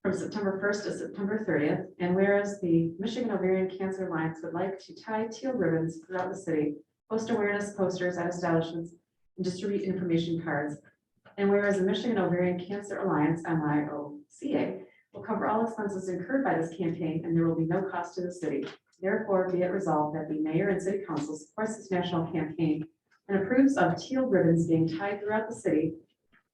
from September 1st to September 30th, and whereas the Michigan Ovarian Cancer Alliance would like to tie teal ribbons throughout the city, post awareness posters at establishments, and distribute information cards. And whereas the Michigan Ovarian Cancer Alliance, MIOCA, will cover all expenses incurred by this campaign, and there will be no cost to the city. Therefore, be it resolved that the mayor and city council supports this national campaign and approves of teal ribbons being tied throughout the city,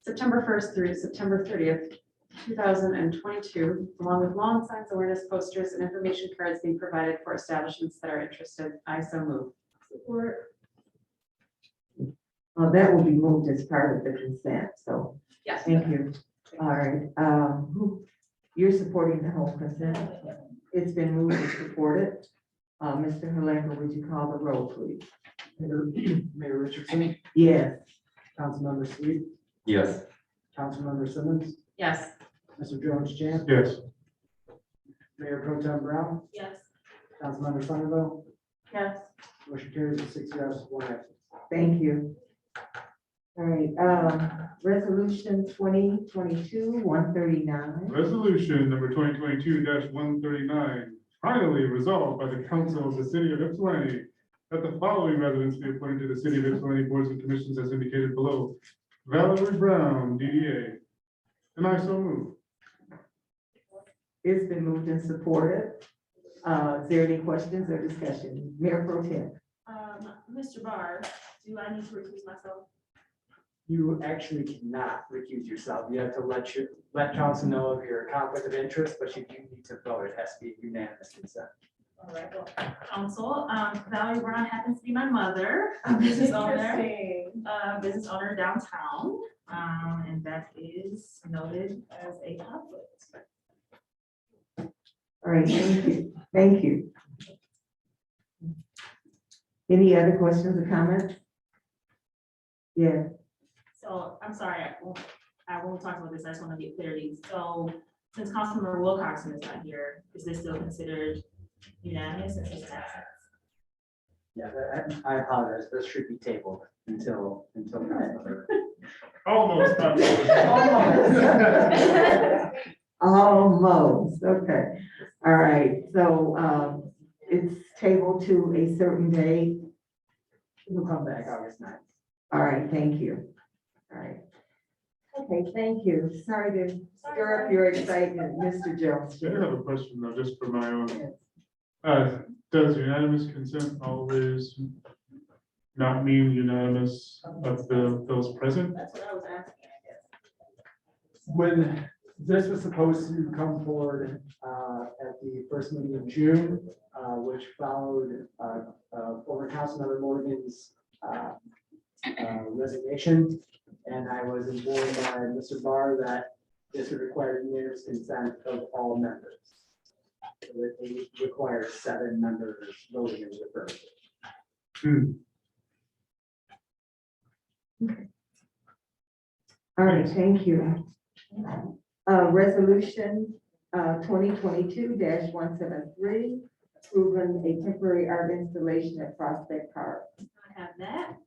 September 1st through September 30th, 2022, along with lawn signs, awareness posters, and information cards being provided for establishments that are interested. I so move. Support. That will be moved as part of the consent, so Yes. thank you. All right, you're supporting the whole consent? It's been moved and supported. Mr. Halenko, would you call the roll, please? Mayor Richardson, Yes. Councilmember Sweet, Yes. Councilmember Simmons, Yes. Mr. Jones Chan, Yes. Mayor Pro Tem Brown, Yes. Councilmember Somerville, Yes. motion carries with 6 yes, 1 absent. Thank you. All right, resolution 2022-139. Resolution number 2022-139, finally resolved by the council of the city of Ypsilanti that the following residents be appointed to the city of Ypsilanti boards and commissions as indicated below. Valerie Brown, DDA. And I so move. It's been moved and supported. Is there any questions or discussion? Mayor Pro Tem. Mr. Barr, do I need to recuse myself? You actually cannot recuse yourself. You have to let council know of your conflict of interest, but you do need to vote. It has to be unanimous consent. All right, well, council, Valerie Brown happens to be my mother, a business owner downtown. And that is noted as a conflict. All right, thank you. Thank you. Any other questions or comments? Yeah. So I'm sorry, I won't talk about this. I just want to get clarity. So since Councilmember Wilcoxon is not here, is this still considered unanimous in his absence? Yeah, I apologize. This should be tabled until. Almost. Almost, okay. All right, so it's tabled to a certain date. We'll come back August 9th. All right, thank you. All right. Okay, thank you. Sorry to stir up your excitement, Mr. Jones. I have a question though, just for my own. Does unanimous consent always not mean unanimous of those present? That's what I was asking, I guess. When this was supposed to come forward at the first meeting in June, which followed former Councilmember Morgan's resignation. And I was informed by Mr. Barr that this would require unanimous consent of all members. So it would require 7 members voting in the affirmative. All right, thank you. Resolution 2022-173, approving a temporary art installation at Prospect Park. I have that.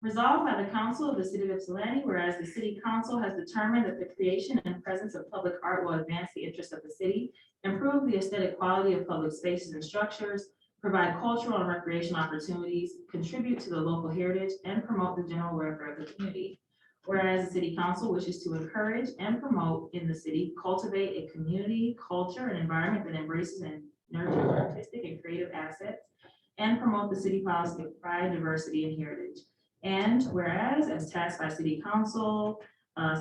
Resolved by the council of the city of Ypsilanti, whereas the city council has determined that the creation and presence of public art will advance the interests of the city, improve the aesthetic quality of public spaces and structures, provide cultural and recreational opportunities, contribute to the local heritage, and promote the general welfare of the community. Whereas the city council wishes to encourage and promote in the city, cultivate a community, culture, and environment that embraces and nurtures artistic and creative assets, and promote the city policy of pride, diversity, and heritage. And whereas, as tasked by city council,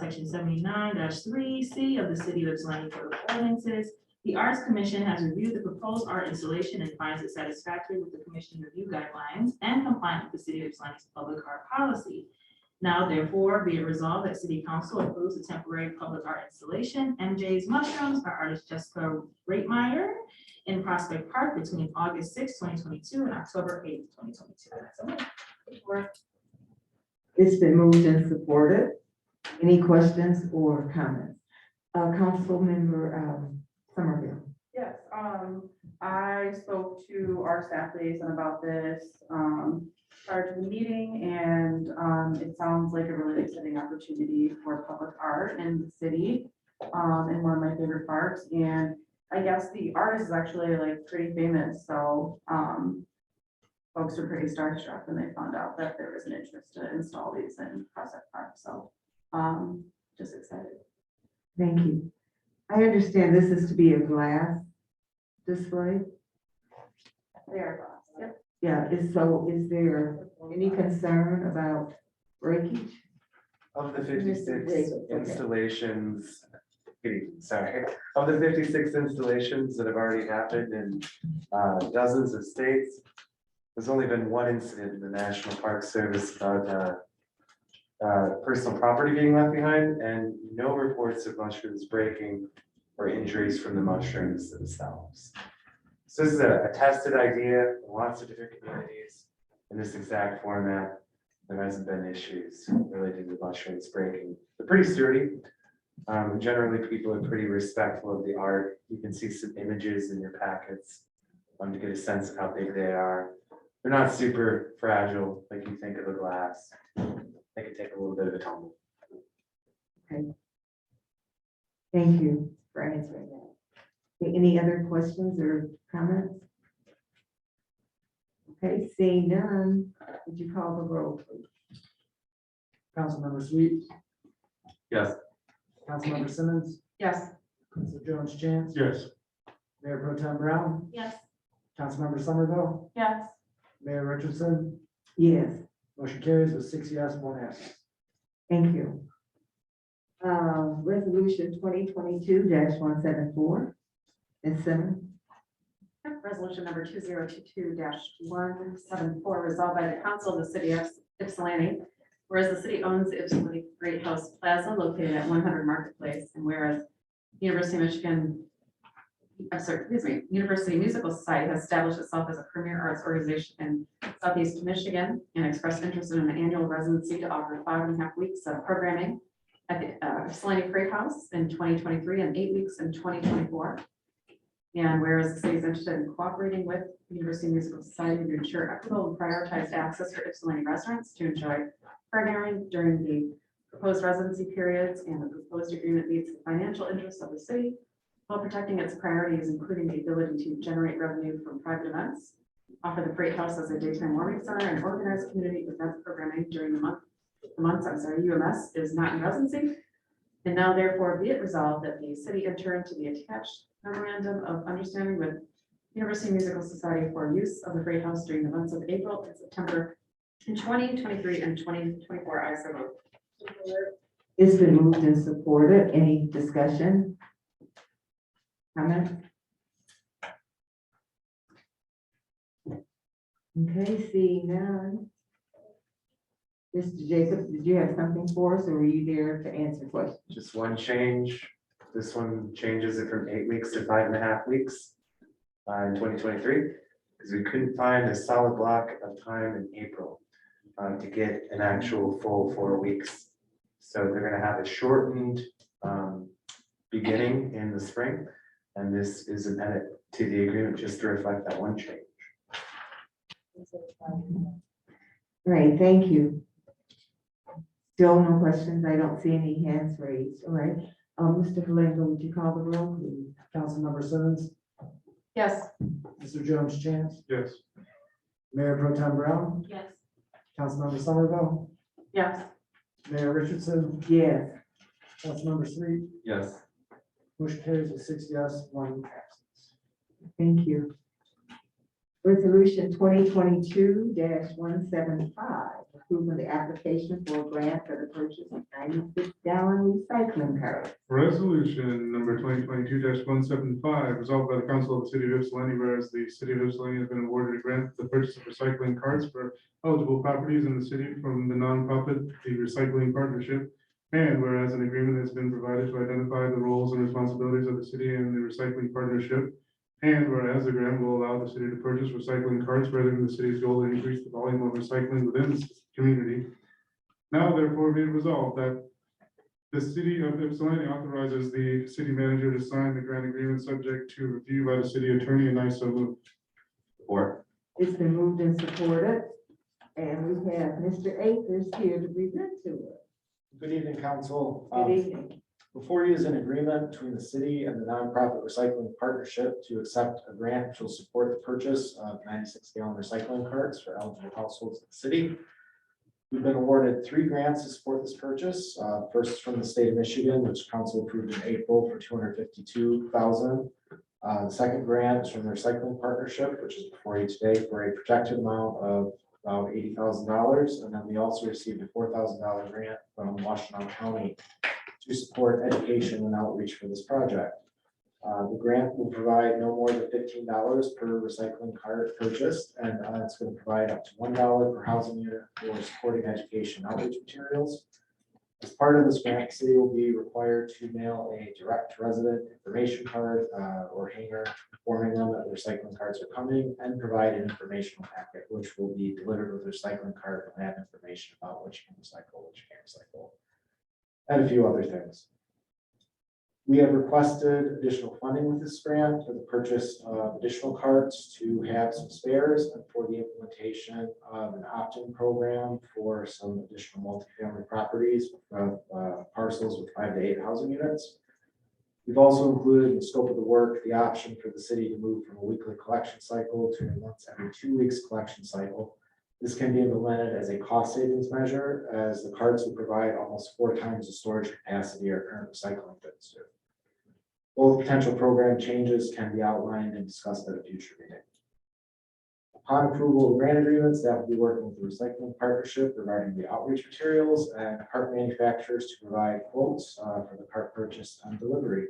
section 79-3C of the city of Ypsilanti Code of Ordinances, The Arts Commission has reviewed the proposed art installation and finds it satisfactory with the commission review guidelines and compliant with the city of Ypsilanti's public art policy. Now therefore be it resolved that city council approves the temporary public art installation, MJ's Mushrooms by artist Jessica Reitmeyer in Prospect Park between August 6, 2022 and October 8, 2022. That's a motion. It's been moved and supported. Any questions or comments? Councilmember Somerville. Yes, I spoke to our staff liaison about this, prior to the meeting, and, it sounds like a really exciting opportunity for public art in the city, in one of my favorite parks, and I guess the artist is actually like pretty famous, so, folks were pretty starstruck when they found out that there was an interest to install these in Prospect Park, so, just excited. Thank you. I understand this is to be a glass display. They are glass, yep. Yeah, is there any concern about breakage? Of the Mr. 56 Jacobs, okay. installations, good evening, sorry, of the 56 installations that have already happened in dozens of states, there's only been one incident in the National Park Service about personal property being left behind, and no reports of mushrooms breaking or injuries from the mushrooms themselves. So this is a tested idea in lots of different communities in this exact format. There hasn't been issues related to mushrooms breaking. They're pretty sturdy. Generally, people are pretty respectful of the art. You can see some images in your packets to get a sense of how big they are. They're not super fragile like you think of a glass. They can take a little bit of a tumble. Okay. Thank you for answering that. Any other questions or comments? Okay, seeing none, would you call the roll, please? Councilmember Sweet, Yes. Councilmember Simmons, Yes. Mr. Jones Chance, Yes. Mayor Pro Tem Brown, Yes. Councilmember Somerville, Yes. Mayor Richardson, Yes, motion carries with 6 yes, 1 absent. thank you. Resolution 2022-174. Ms. Simmons. Resolution number 2022-174, resolved by the council of the city of Ypsilanti, whereas the city owns the Ypsilanti Great House Plaza located at 100 Marketplace, and whereas University of Michigan, University Musical Society has established itself as a premier arts organization in Southeast Michigan and expressed interest in an annual residency to offer 5.5 weeks of programming at the Ypsilanti Great House in 2023 and 8 weeks in 2024. And whereas the city is interested in cooperating with the University Musical Society to ensure equitable and prioritized access for Ypsilanti residents to enjoy programming during the proposed residency periods, and the proposed agreement meets the financial interests of the city while protecting its priorities, including the ability to generate revenue from private events, offer the Great House as a daytime warming center, and organize community event programming during the months UMS is not in residency. And now therefore be it resolved that the city enter into the attached memorandum of understanding with University Musical Society for use of the Great House during the months of April and September in 2023 and 2024. I so move. It's been moved and supported. Any discussion? Comment? Okay, seeing none. Mr. Jacobs, did you have something for us, or were you there to answer questions? Just one change. This one changes it from 8 weeks to 5.5 weeks in 2023, because we couldn't find a solid block of time in April to get an actual full 4 weeks. So they're gonna have a shortened beginning in the spring, and this is an edit to the agreement just to reflect that one change. Great, thank you. Still no questions. I don't see any hands raised. All right. Mr. Halinga, would you call the roll, please? Councilmember Simmons, Yes. Mr. Jones Chance, Yes. Mayor Pro Tem Brown, Yes. Councilmember Somerville, Yes. Mayor Richardson, Yes, Councilmember Sweet, Yes. motion carries with 6 yes, 1 absent. thank you. Resolution 2022-175, approving the application for a grant for the purchase of 96-gallon recycling carts. Resolution number 2022-175, resolved by the council of the city of Ypsilanti, whereas the city of Ypsilanti has been awarded a grant for the purchase of recycling carts for eligible properties in the city from the nonprofit, the Recycling Partnership. And whereas an agreement has been provided to identify the roles and responsibilities of the city and the Recycling Partnership. And whereas the grant will allow the city to purchase recycling carts, furthering the city's goal to increase the volume of recycling within the community. Now therefore be it resolved that the city of Ypsilanti authorizes the city manager to sign the grant agreement subject to review by the city attorney, and I so move. Support. It's been moved and supported, and we have Mr. Akers here to present to us. Good evening, council. Good evening. Before you is an agreement between the city and the nonprofit recycling partnership to accept a grant which will support the purchase of 96-gallon recycling carts for eligible households in the city. We've been awarded 3 grants to support this purchase. First is from the state of Michigan, which council approved in April for $252,000. The second grant is from the recycling partnership, which is before you today for a projected amount of about $80,000. And then we also received a $4,000 grant from Washington County to support education and outreach for this project. The grant will provide no more than $15 per recycling cart purchased, and it's going to provide up to $1 per housing unit for supporting education outreach materials. As part of this grant, the city will be required to mail a direct resident information card or hanger informing them that the recycling carts are coming, and provide an informational packet, which will be delivered with the recycling cart and have information about what you can recycle, what you can't recycle, and a few other things. We have requested additional funding with this grant for the purchase of additional carts to have some spares and for the implementation of an opt-in program for some additional multifamily properties of parcels with 5 to 8 housing units. We've also included in the scope of the work the option for the city to move from a weekly collection cycle to a once every 2 weeks collection cycle. This can be implemented as a cost savings measure, as the carts will provide almost 4 times the storage capacity our current recycling bins do. Both potential program changes can be outlined and discussed at a future meeting. Upon approval of grant agreements, that will be working with the recycling partnership regarding the outreach materials and cart manufacturers to provide quotes for the cart purchase and delivery.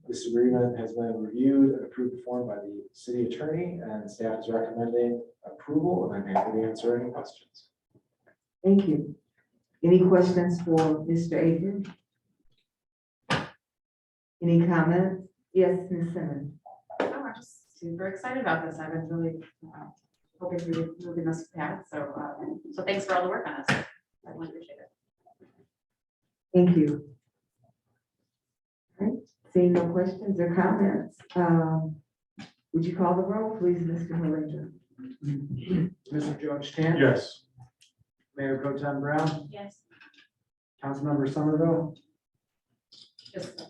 This agreement has been reviewed and approved for by the city attorney, and staff is recommending approval, and I'm happy to answer any questions. Thank you. Any questions for Mr. Akers? Any comments? Yes, Ms. Simmons. Oh, I'm just super excited about this. I've been really hoping we would move in this path. So thanks for all the work on this. I really appreciate it. Thank you. All right, seeing no questions or comments, would you call the roll, please, Mr. Miller? Mr. George Tan. Yes. Mayor Pro Tem Brown, Yes. Councilmember Somerville, Just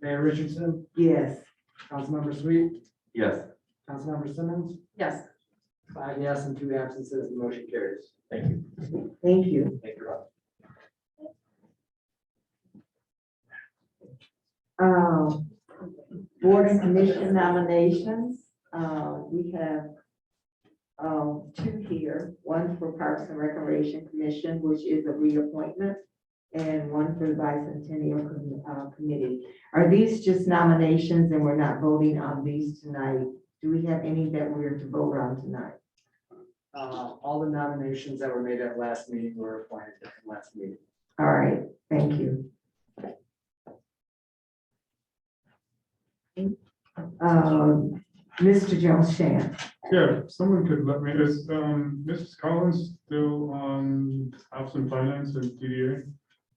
Mayor Richardson, Yes. Councilmember Sweet, Yes. Councilmember Simmons, yes. 5 yes and 2 absences, the motion carries. Thank you. Thank you. Thank you, Rob. Board and commission nominations, we have 2 here, one for Parks and Recreation Commission, which is a reappointment, and one for the Bicentennial Committee. Are these just nominations and we're not voting on these tonight? Do we have any that we're to vote on tonight? All the nominations that were made at last meeting were appointed at the last meeting. All right, thank you. Mr. Jones Chan. Yeah, if someone could let me, is Mrs. Collins still on Ops and Finance and DDA,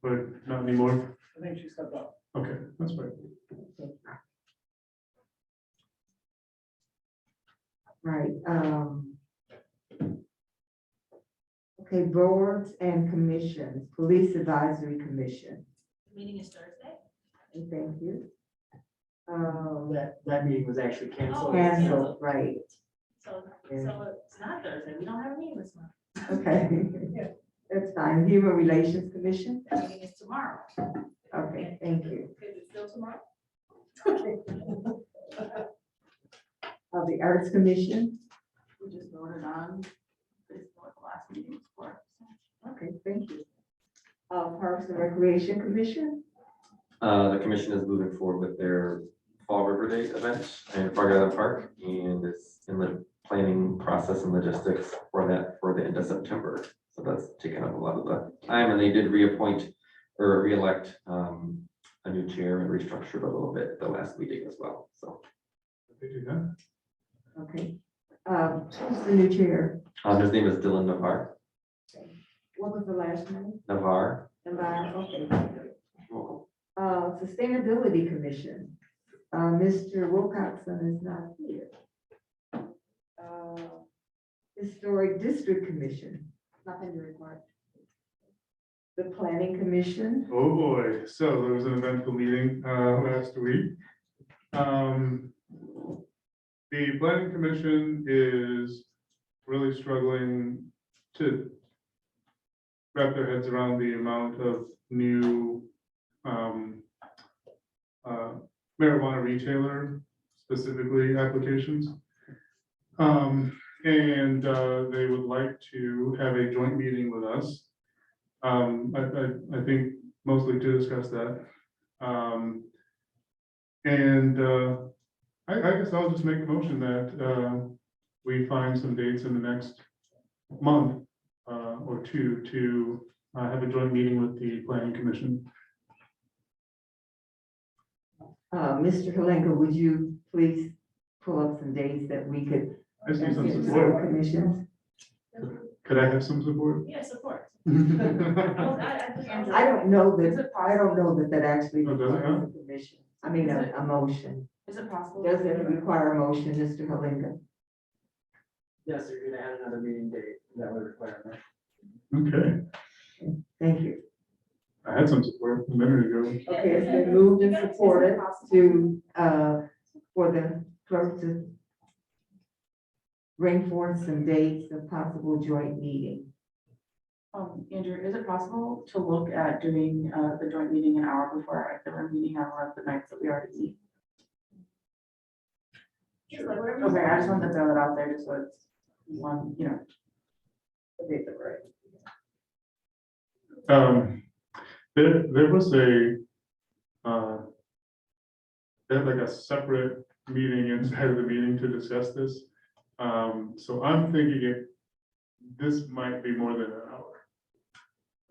but not anymore? I think she stepped up. Okay, that's fine. Right, okay, boards and commissions, Police Advisory Commission. Meeting is Thursday. Thank you. That meeting was actually canceled. Cancel, right, So it's not Thursday. We don't have a meeting this month. okay. That's fine. Human Relations Commission. The meeting is tomorrow. Okay, thank you. Is it still tomorrow? The Arts Commission. We just voted on, this is what the last meeting was for. Okay, thank you. Parks and Recreation Commission. The commission is moving forward with their Fall River Day event in Frog Island Park, and it's in the planning process and logistics for that for the end of September. So that's taken up a lot of the time, and they did reappoint or reelect a new chair and restructured a little bit at the last meeting as well, so. They do that. Okay. Who's the new chair? His name is Dylan Navar. What was the last name? Navar. Okay. Sustainability Commission. Mr. Wilcoxon is not here. Historic District Commission. Nothing to report. The Planning Commission. Oh, boy. So there was an eventful meeting last week. The planning commission is really struggling to wrap their heads around the amount of new marijuana retailer specifically applications. And they would like to have a joint meeting with us. I think mostly to discuss that. I guess I'll just make a motion that we find some dates in the next month or two to have a joint meeting with the planning commission. Mr. Halenko, would you please pull up some dates that we could? I see some as support. Commissions. Could I have some support? Yeah, support. I don't know that that actually Oh, does it requires not? a commission. I mean, a motion. Is it possible? Does it require a motion, Mr. Halinga? Yes, you're gonna add another meeting date, that would require that. Okay, Thank you. I had some support a minute ago. Okay, it's been moved and supported to, for the clerk to bring forth some dates of possible joint meeting. Andrew, is it possible to look at doing the joint meeting an hour before our regular meeting on one of the nights that we already meet? Okay, I just wanted to throw that out there, just so it's one, you know. The date that we're at. There was a, they had like a separate meeting inside of the meeting to discuss this. So I'm thinking this might be more than an hour.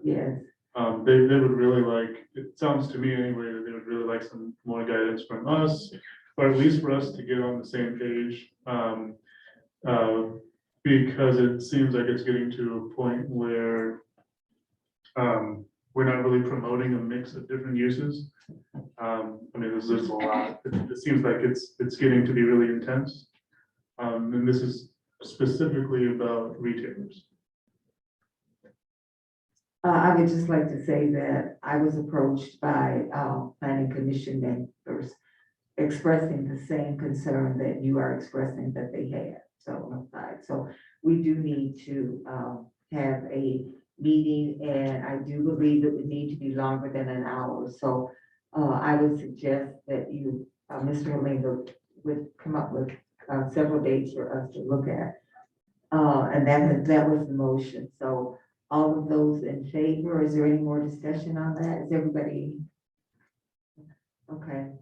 Yes. They would really like, it sounds to me anyway, that they would really like some more guidance from us, or at least for us to get on the same page. Because it seems like it's getting to a point where we're not really promoting a mix of different uses. I mean, there's a lot. It seems like it's getting to be really intense. And this is specifically about retailers. I would just like to say that I was approached by planning commission members expressing the same concern that you are expressing that they had. So we do need to have a meeting, and I do believe it would need to be longer than an hour. So I would suggest that you, Mr. Halinga, would come up with several dates for us to look at. And that was the motion. So all of those in favor, is there any more discussion on that? Is everybody? Okay.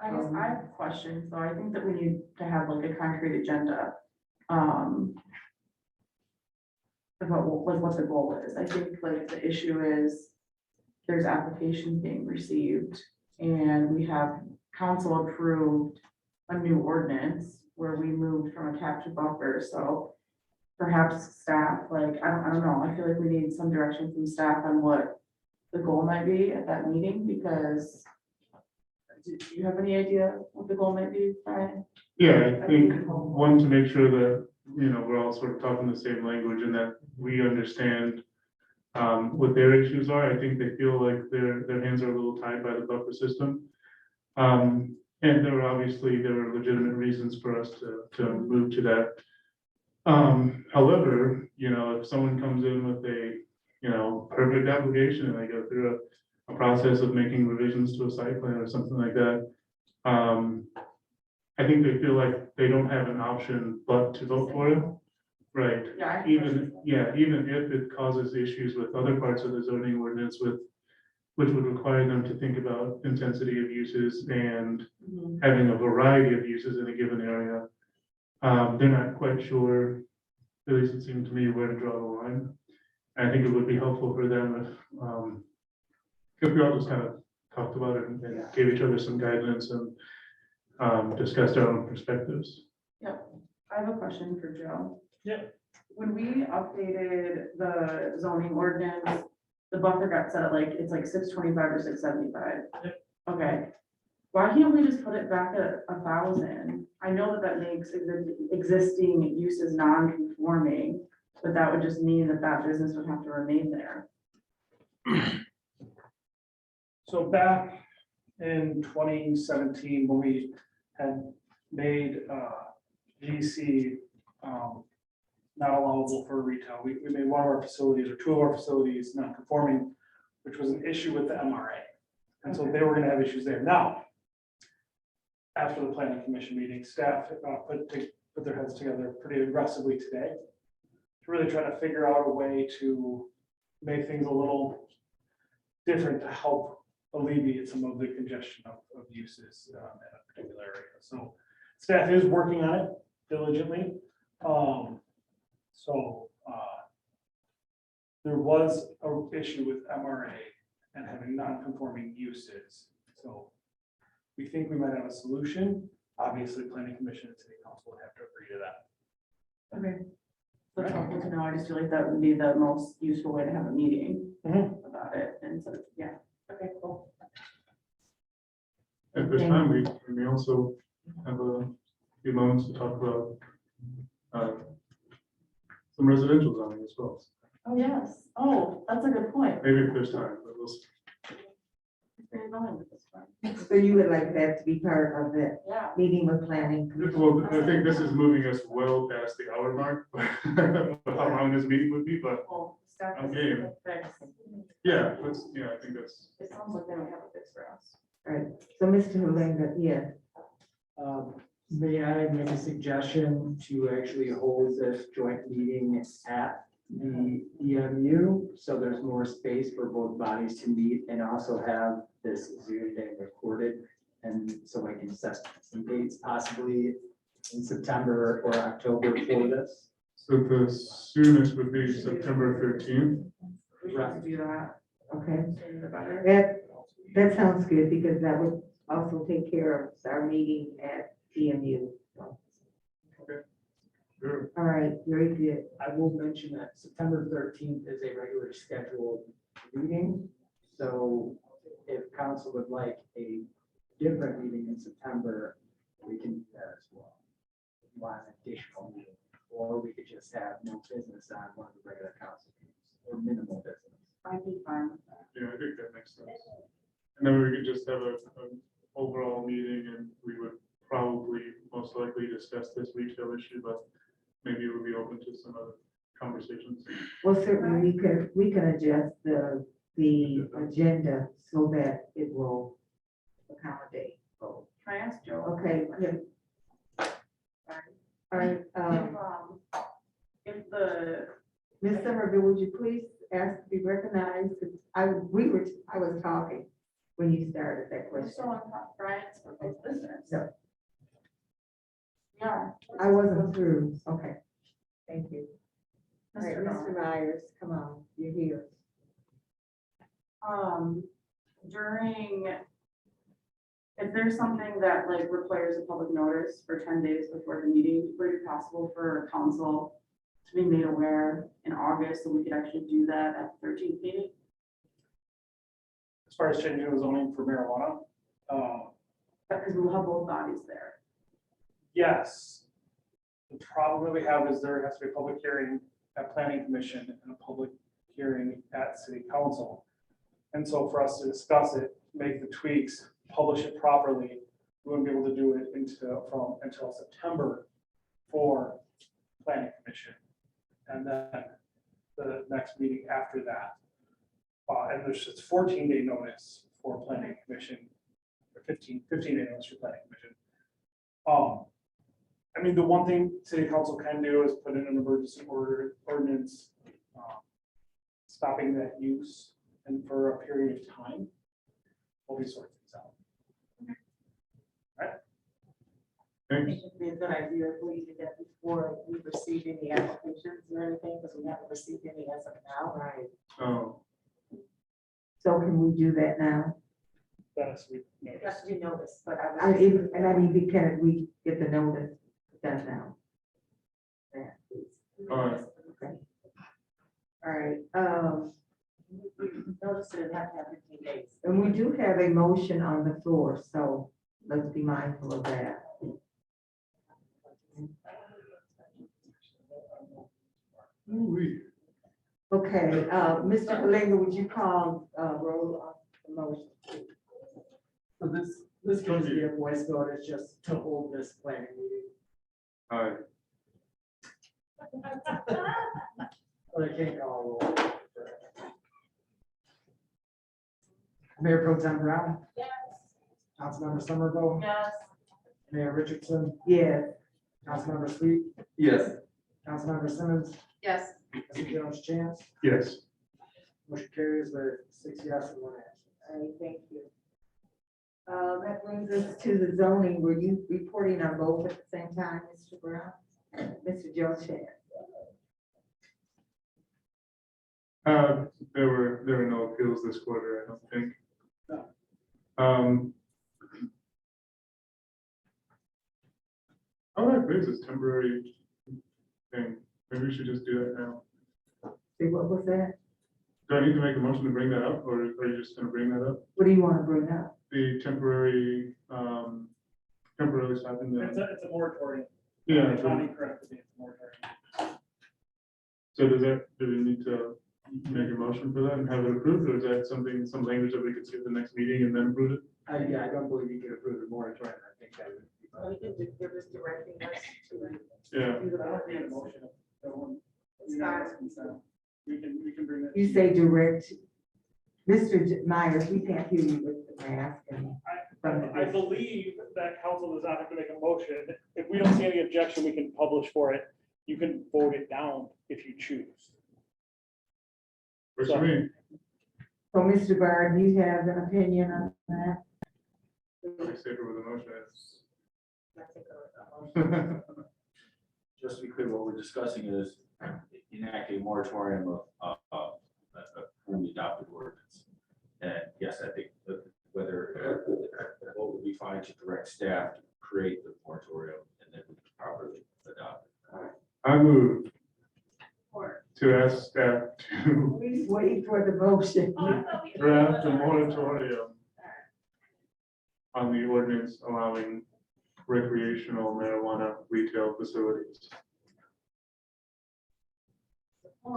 I guess I have a question, so I think that we need to have like a concrete agenda. About what the goal is. I think like the issue is there's applications being received and we have council approved a new ordinance where we moved from a cap to buffer. So perhaps staff, like, I don't know, I feel like we need some direction from staff on what the goal might be at that meeting, because do you have any idea what the goal might be, Brian? Yeah, I think one, to make sure that, you know, we're all sort of talking the same language and that we understand what their issues are. I think they feel like their hands are a little tied by the buffer system. And there were legitimate reasons for us to move to that. However, you know, if someone comes in with a, you know, perfect application and they go through a process of making revisions to a site plan or something like that, I think they feel like they don't have an option but to vote for it. Right, Yeah. even if it causes issues with other parts of the zoning ordinance which would require them to think about intensity of uses and having a variety of uses in a given area. They're not quite sure, at least it seemed to me, where to draw the line. I think it would be helpful for them if we all just kind of talked about it and gave each other some guidance and discussed our own perspectives. Yep, I have a question for Joe. Yeah. When we updated the zoning ordinance, the buffer got set at like, it's like 625 or 675. Okay, why can't we just put it back at 1,000? I know that makes existing uses non-conforming, but that would just mean that that business would have to remain there. So back in 2017, when we had made GC not allowable for retail, we made one of our facilities or two of our facilities non-conforming, which was an issue with the MRA. And so they were gonna have issues there. Now, after the planning commission meeting, staff put their heads together pretty aggressively today to really try to figure out a way to make things a little different to help alleviate some of the congestion of uses in a particular area. So staff is working on it diligently. There was an issue with MRA and having non-conforming uses. So we think we might have a solution. Obviously, planning commission and city council would have to agree to that. Okay. That's helpful to know. I just feel like that would be the most useful way to have a meeting about it. And so, yeah. Okay, cool. At this time, we may also have a few moments to talk about some residential zoning as well. Oh, yes. Oh, that's a good point. Maybe if there's time, but we'll see. Where are you going with this one? So you would like that to be part of the Yeah. meeting with planning? Well, I think this is moving us well past the hour mark, how long this meeting would be, but Well, staff I'm has game. a fix. Yeah, I think that's. It sounds like they don't have a fix for us. Right, so Mr. Halinga, yeah, May I make a suggestion to actually hold this joint meeting at the EMU? So there's more space for both bodies to meet and also have this Zoom thing recorded. And so I can set some dates possibly in September or October for this. So the soonest would be September 13th. We should do that. okay. Sooner the better. That sounds good because that would also take care of our meeting at EMU. Sure. All right, very good. I will mention that September 13th is a regular scheduled meeting. So if council would like a different meeting in September, we can do that as well. If you want an additional meeting, or we could just have no business on one of the regular council meetings or minimal business. I'd be fine with that. Yeah, I think that makes sense. And then we could just have an overall meeting and we would probably most likely discuss this retail issue, but maybe we'll be open to some other conversations. Well, certainly we can adjust the agenda so that it will accommodate both. Can I ask Joe? Okay, yeah. All right, If the, Ms. Somerville, would you please ask to be recognized? 'Cause I was talking when you started that we're question. still on Brian's proposed business. No. Yeah. I wasn't through, okay. Thank you. All right, Mr. Mr. Myers, come on, you're here. During, if there's something that like requires a public notice for 10 days before the meeting, would it be possible for council to be made aware in August so we could actually do that at the 13th meeting? As far as changing the zoning for marijuana, Because we'll have both bodies there. yes. The problem that we have is there has to be a public hearing at planning commission and a public hearing at city council. And so for us to discuss it, make the tweaks, publish it properly, we wouldn't be able to do it until September for planning commission. And then the next meeting after that. And there's just 14-day notice for planning commission, or 15-day notice for planning commission. I mean, the one thing city council can do is put in an emergency ordinance, stopping that use and for a period of time. We'll be sorting things out. Thanks. It'd be a good idea if we did that before we receive any applications or anything, because we haven't received any as of now. Right. Oh, So can we do that now? That's we It has to be noticed, but I mean, can we get the notice done now? Yeah, please. all right. Okay. All right, Notice that it have to have 15 days. and we do have a motion on the floor, so let's be mindful of that. Ooh-wee. Okay, Mr. Kalinga, would you call, roll on the motion? So this can just be a voice vote, it's just to hold this planning meeting, All right. but I can't call a roll. Mayor Pro Tem Brown, Yes. Councilmember Somerville, Yes. Mayor Richardson, Yes. Councilmember Sweet, Yes. Councilmember Simmons, Yes. Mr. Jones Chance, Yes. motion carries with 6 yes and 1 absent. All right, thank you. That brings us to the zoning. Were you reporting on both at the same time, Mr. Brown? Mr. Jones Chance? There were no appeals this quarter, I don't think. No. How that brings this temporary thing, maybe we should just do it now. See, what was that? Do I need to make a motion to bring that up, or are you just gonna bring that up? What do you want to bring up? The temporary, temporarily stopping It's the, a moratorium. yeah, County corrected it's a moratorium. so do we need to make a motion for that and have it approved, or is that something, some language that we could see at the next meeting and then approve it? Yeah, I don't believe you can approve the moratorium, I think that would be. We can just give us directing us to Yeah, do the I don't need a ordinance. motion. That one, It's fine. consent. We can bring that. You say direct. Mr. Myers, we can't hear you with the mask and. I believe that council does not have to make a motion. If we don't see any objection, we can publish for it. You can vote it down if you choose. works for me. So, Mr. Byrd, you have an opinion on that? I say for the motion is. Just to be clear, what we're discussing is enacting a moratorium of a currently adopted ordinance. And yes, I think that whether what would be fine to direct staff to create the moratorium and then we can properly adopt it. I move Or- to ask staff to Please wait for the motion. draft a moratorium on the ordinance allowing recreational marijuana retail facilities.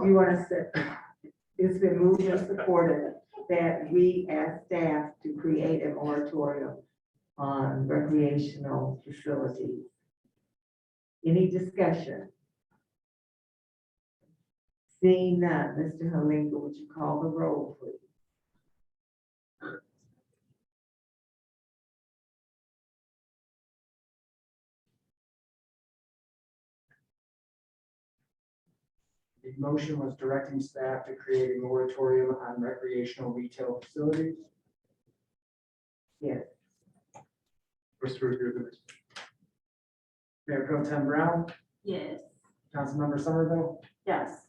You want to say, it's been moved and supported that we ask staff to create a moratorium on recreational facilities. Any discussion? Seeing none, Mr. Halinga, would you call the roll, please? The motion was directing staff to create a moratorium on recreational retail facilities. Yes. First review the next. Mayor Pro Tem Brown, Yes. Councilmember Somerville, Yes.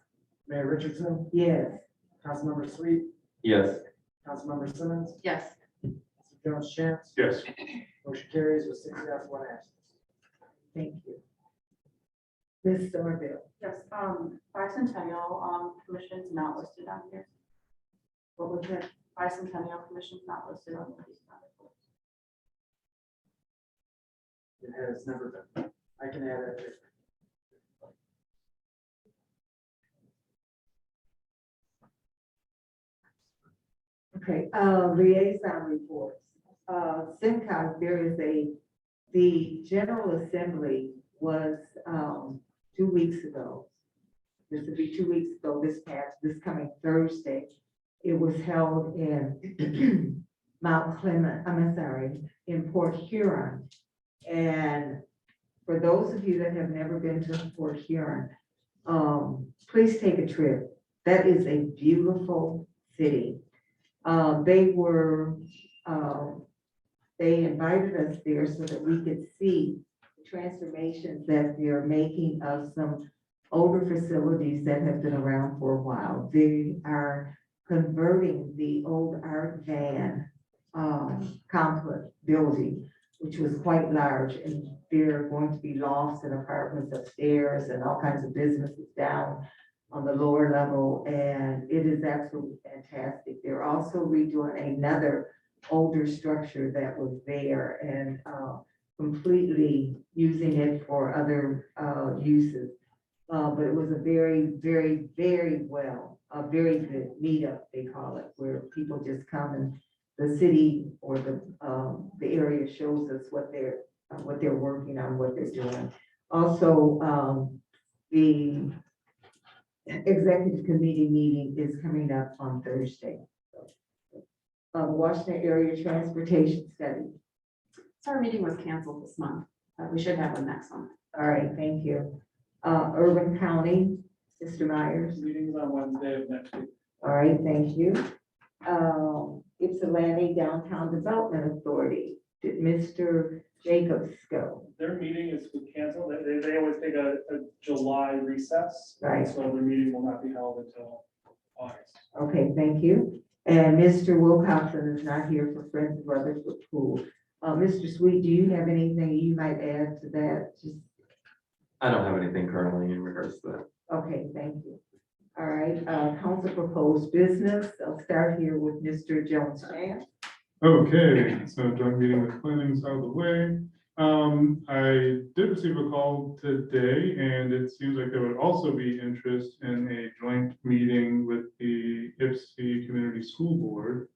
Mayor Richardson, Yes. Councilmember Sweet, Yes. Councilmember Simmons, Yes. Mr. Jones Chance, Yes. motion carries with 6 yes, 1 absent. Thank you. Ms. Somerville, Yes, bicentennial, commission's not listed on here. what was that? Bicentennial commission's not listed on the piece. It has never been. I can add it. Okay, liaison reports. Simcox, there is the General Assembly was, 2 weeks ago. This will be 2 weeks ago, this coming Thursday. It was held in Mount Clement, in Port Huron. And for those of you that have never been to Fort Huron, please take a trip. That is a beautiful city. They invited us there so that we could see the transformations that they're making of some older facilities that have been around for a while. They are converting the old Art Van complex building, which was quite large, and there are going to be lofts and apartments upstairs and all kinds of businesses down on the lower level, and it is absolutely fantastic. They're also redoing another older structure that was there and completely using it for other uses. But it was a very, very, very a very good meetup, they call it, where people just come and the city or the area shows us what they're working on, what they're doing. Also, the executive committee meeting is coming up on Thursday. Washington Area Transportation Study. So our meeting was canceled this month. We should have one next month. All right, thank you. Urban County, Mr. Myers. Meetings on Wednesday of next week. All right, thank you. Ypsilanti Downtown Development Authority, did Mr. Jacobs go? Their meeting is canceled. They always take a July recess. Right. So their meeting will not be held until August. Okay, thank you. And Mr. Wilcoxon is not here for Friends of Rutherford Pool. Mr. Sweet, do you have anything you might add to that? Just, I don't have anything currently in regards to that. okay, thank you. All right, council proposed business. I'll start here with Mr. Jones. Okay, so joint meeting with planning is out of the way. I did receive a call today, and it seems like there would also be interest in a joint meeting with the Ypsi Community School Board.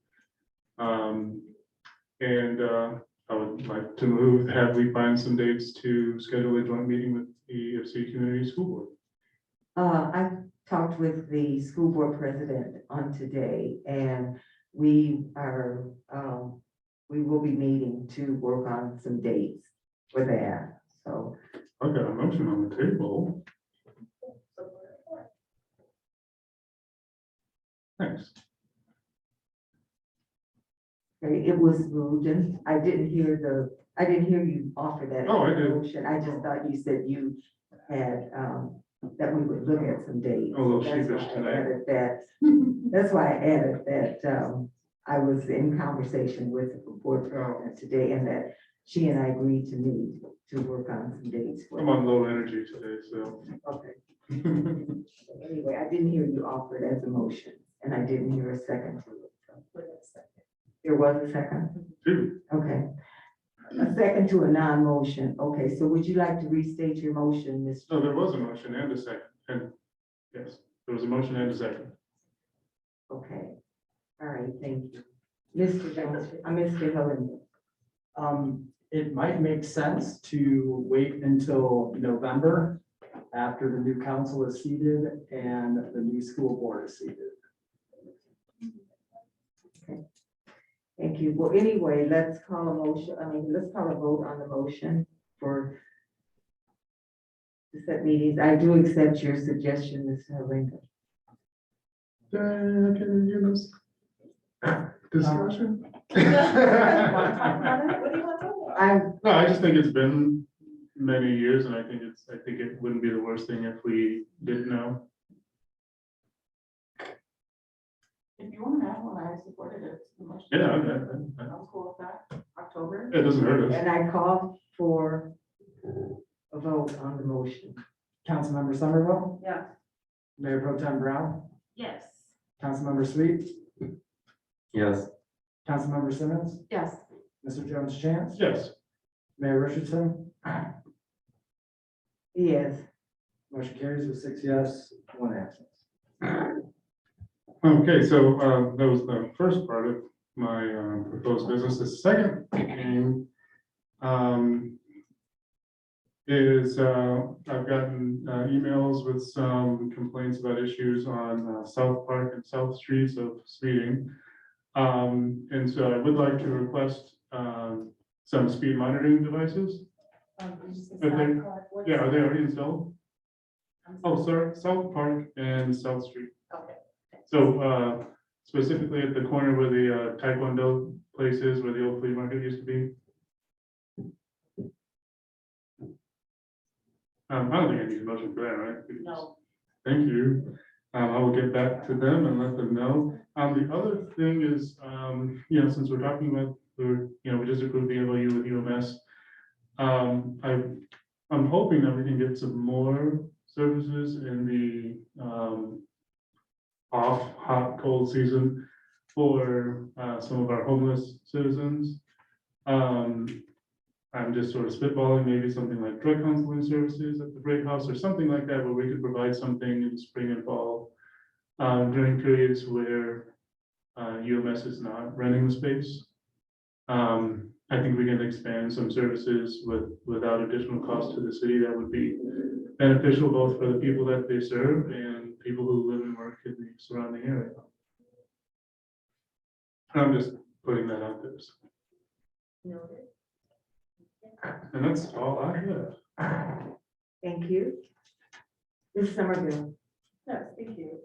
I would like to have we find some dates to schedule a joint meeting with the Ypsi Community School Board. I talked with the school board president on today, and we will be meeting to work on some dates for that, so. I got a motion on the table. Thanks. Okay, it was moved, and I didn't hear you offer that. Oh, I did. motion. I just thought you said you had, that we would look at some dates. A little That's why sheepish I tonight. added that. That's why I added that, I was in conversation with the board president today, and that she and I agreed to meet to work on some dates. for I'm on low energy today, so. Okay. Anyway, I didn't hear you offer it as a motion, and I didn't hear a second to it. So. There was a second? Two. Okay. A second to a non-motion. Okay, so would you like to restate your motion, Mr.? No, there was a motion and a second, and yes, there was a motion and a second. Okay. All right, thank you. Mr. Jones, Mr. Helen. It might make sense to wait until November after the new council is seated and the new school board is seated. Thank you. Well, anyway, let's call a motion, let's call a vote on the motion for to set meetings. I do accept your suggestion, Mr. Halinga. Can you give us discussion? No, I just think it's been many years, and I think it wouldn't be the worst thing if we didn't know. If you want to have one, I supported it. Yeah, I'm cool with that. October. it doesn't hurt us. And I call for a vote on the motion. Councilmember Somerville, Yeah. Mayor Pro Tem Brown, Yes. Councilmember Sweet, Yes. Councilmember Simmons, Yes. Mr. Jones Chance, Yes. Mayor Richardson. Yes. Motion carries with 6 yes, 1 absence. Okay, so that was the first part of my proposed business. The second thing is I've gotten emails with some complaints about issues on South Park and South Streets of speeding. And so I would like to request some speed monitoring devices Did you say If they- South Park? What's- Yeah, are they already installed? I'm Oh, sorry. sorry, South Park and South Street. Okay. So specifically at the corner where the Taekwondo place is, where the old flea market used to be. I don't think I need a motion for that, right? No. Thank you. I will get back to them and let them know. The other thing is, since we're talking about, we just approved the MOU with UMS. I'm hoping that we can get some more services in the off hot, cold season for some of our homeless citizens. I'm just sort of spitballing, maybe something like drug counseling services at the break house or something like that, where we could provide something in the spring and fall during periods where UMS is not renting the space. I think we can expand some services without additional cost to the city that would be beneficial both for the people that they serve and people who live and work in the surrounding area. I'm just putting that out there. Noted. And that's all I have. Thank you. Ms. Somerville. Yes, thank you.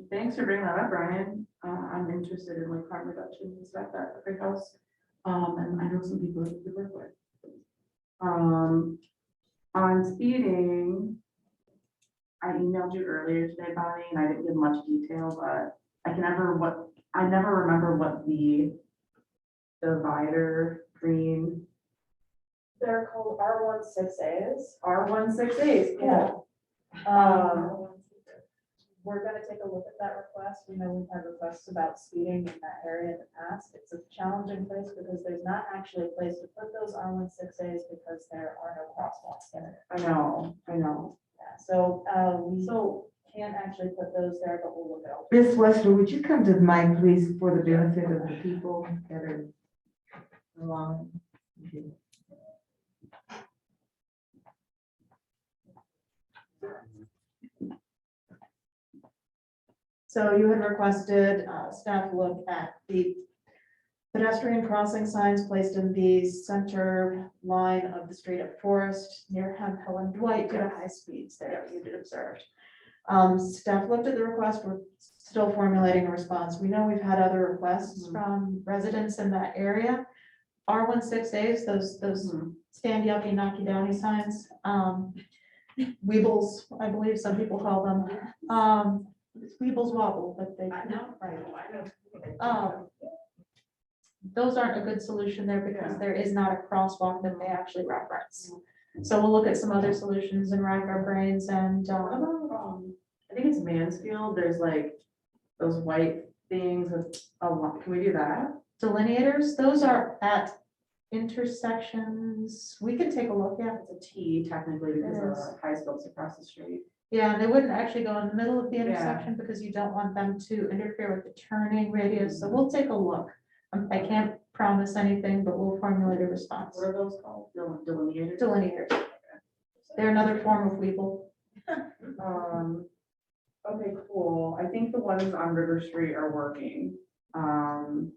Thanks for bringing that up, Brian. I'm interested in like harm reduction and stuff at the Great House. And I know some people that we work with. On speeding, I emailed you earlier today, Bonnie, and I didn't give much detail, but I never remember what the divider green. They're called R16As. R16As, Yeah. cool. We're gonna take a look at that request. We know we've had requests about speeding in that area in the past. It's a challenging place because there's not actually a place to put those R16As because there are no crosswalks in it. I know. Yeah, so, we can't actually put those there, but we'll look at all. Ms. Wester, would you come to the mic, please, for the benefit of the people that are along? So you had requested staff look at the pedestrian crossing signs placed in the center line of the street at Forest near Helen Dwight due to high speeds there, you did observe. Staff looked at the request, we're still formulating a response. We know we've had other requests from residents in that area. R16As, those stand you up and knock you downy signs, weebles, I believe some people call them. Weebles wobble, but they. I know. Those aren't a good solution there because there is not a crosswalk that they actually reference. So we'll look at some other solutions and rack our brains and, I think it's Mansfield. There's like those white things with can we do that? delineators, those are at intersections. We can take a look at. It's a T technically because It is. of high slopes across the street. Yeah, and they wouldn't actually go in the middle of the intersection because you don't want them to interfere with the turning radius. So we'll take a look. I can't promise anything, but we'll formulate a response. What are those called? Delineators? Delineators. They're another form of weeble. Okay, cool. I think the ones on River Street are working. From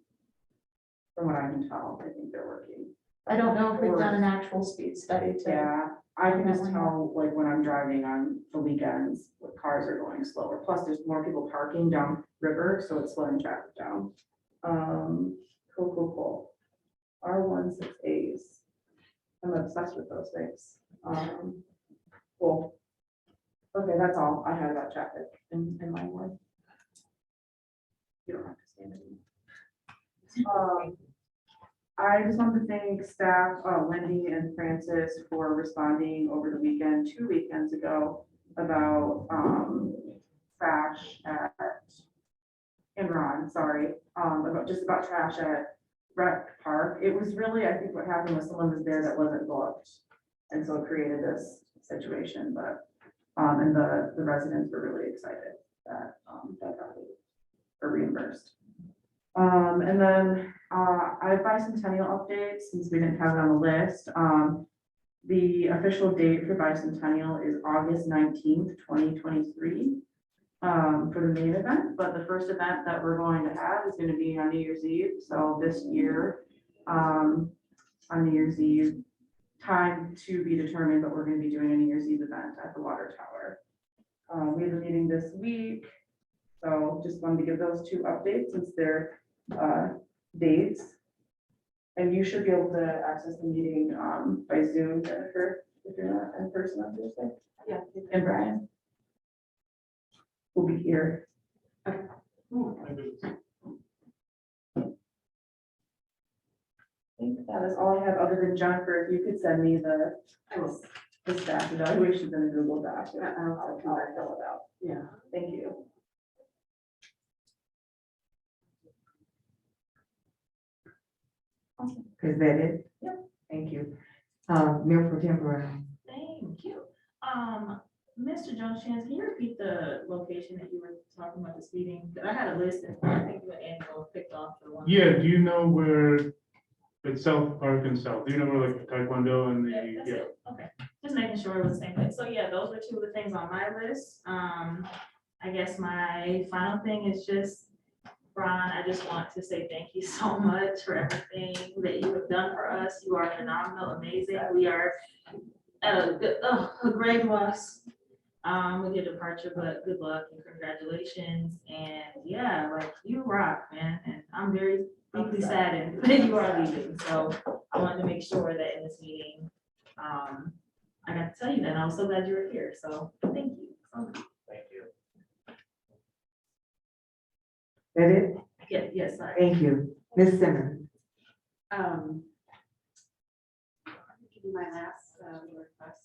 what I can tell, I think they're working. I don't know if we've done an actual speed study to. Yeah, I can just tell, like, when I'm driving on the weekends, what cars are going slower. Plus, there's more people parking down River, so it's slowing traffic down. Cool. R16As. I'm obsessed with those things. Cool. Okay, that's all I had about traffic in my ward. You don't have to stand it. I just want to thank staff, Wendy and Francis, for responding over the weekend, 2 weekends ago, about trash and Ron, sorry, about trash at Rec Park. It was really, I think what happened was someone was there that wasn't booked, and so it created this situation, but and the residents were really excited that that got reimbursed. And then I have bicentennial updates since we didn't have it on the list. The official date for bicentennial is August 19th, 2023 for the main event, but the first event that we're going to have is going to be on New Year's Eve. So this year on New Year's Eve, time to be determined, but we're gonna be doing a New Year's Eve event at the water tower. We have a meeting this week, so just wanted to give those two updates since they're dates. And you should be able to access the meeting by Zoom, Jennifer, if you're not in person on Thursday. Yeah. And Brian. Will be here. I think that is all I have, other than Jennifer, if you could send me the staff evaluations in a Google Doc. I'll fill it out. Yeah. Thank you. Is that it? Yep. Thank you. Mayor Pro Tem Brown. Thank you. Mr. Jones Chance, can you repeat the location that you were talking about this meeting? I had a list and I think you and Angela picked off the one. Yeah, do you know where it's South Park and South? Do you know where like the Taekwondo and Yeah, that's the, it. Okay, just making sure it was the same place. So yeah, those were two of the things on my list. I guess my final thing is just, Ron, I just want to say thank you so much for everything that you have done for us. You are phenomenal, amazing. We are at a great loss with your departure, but good luck and congratulations. And yeah, like you rock, man. And I'm very deeply saddened that you are leaving. So I wanted to make sure that in this meeting, I got to tell you that. And I'm so glad you were here. So thank you. Thank you. That it? Yeah, yes, sorry. Thank you. Ms. Simmons. I'll give you my last request,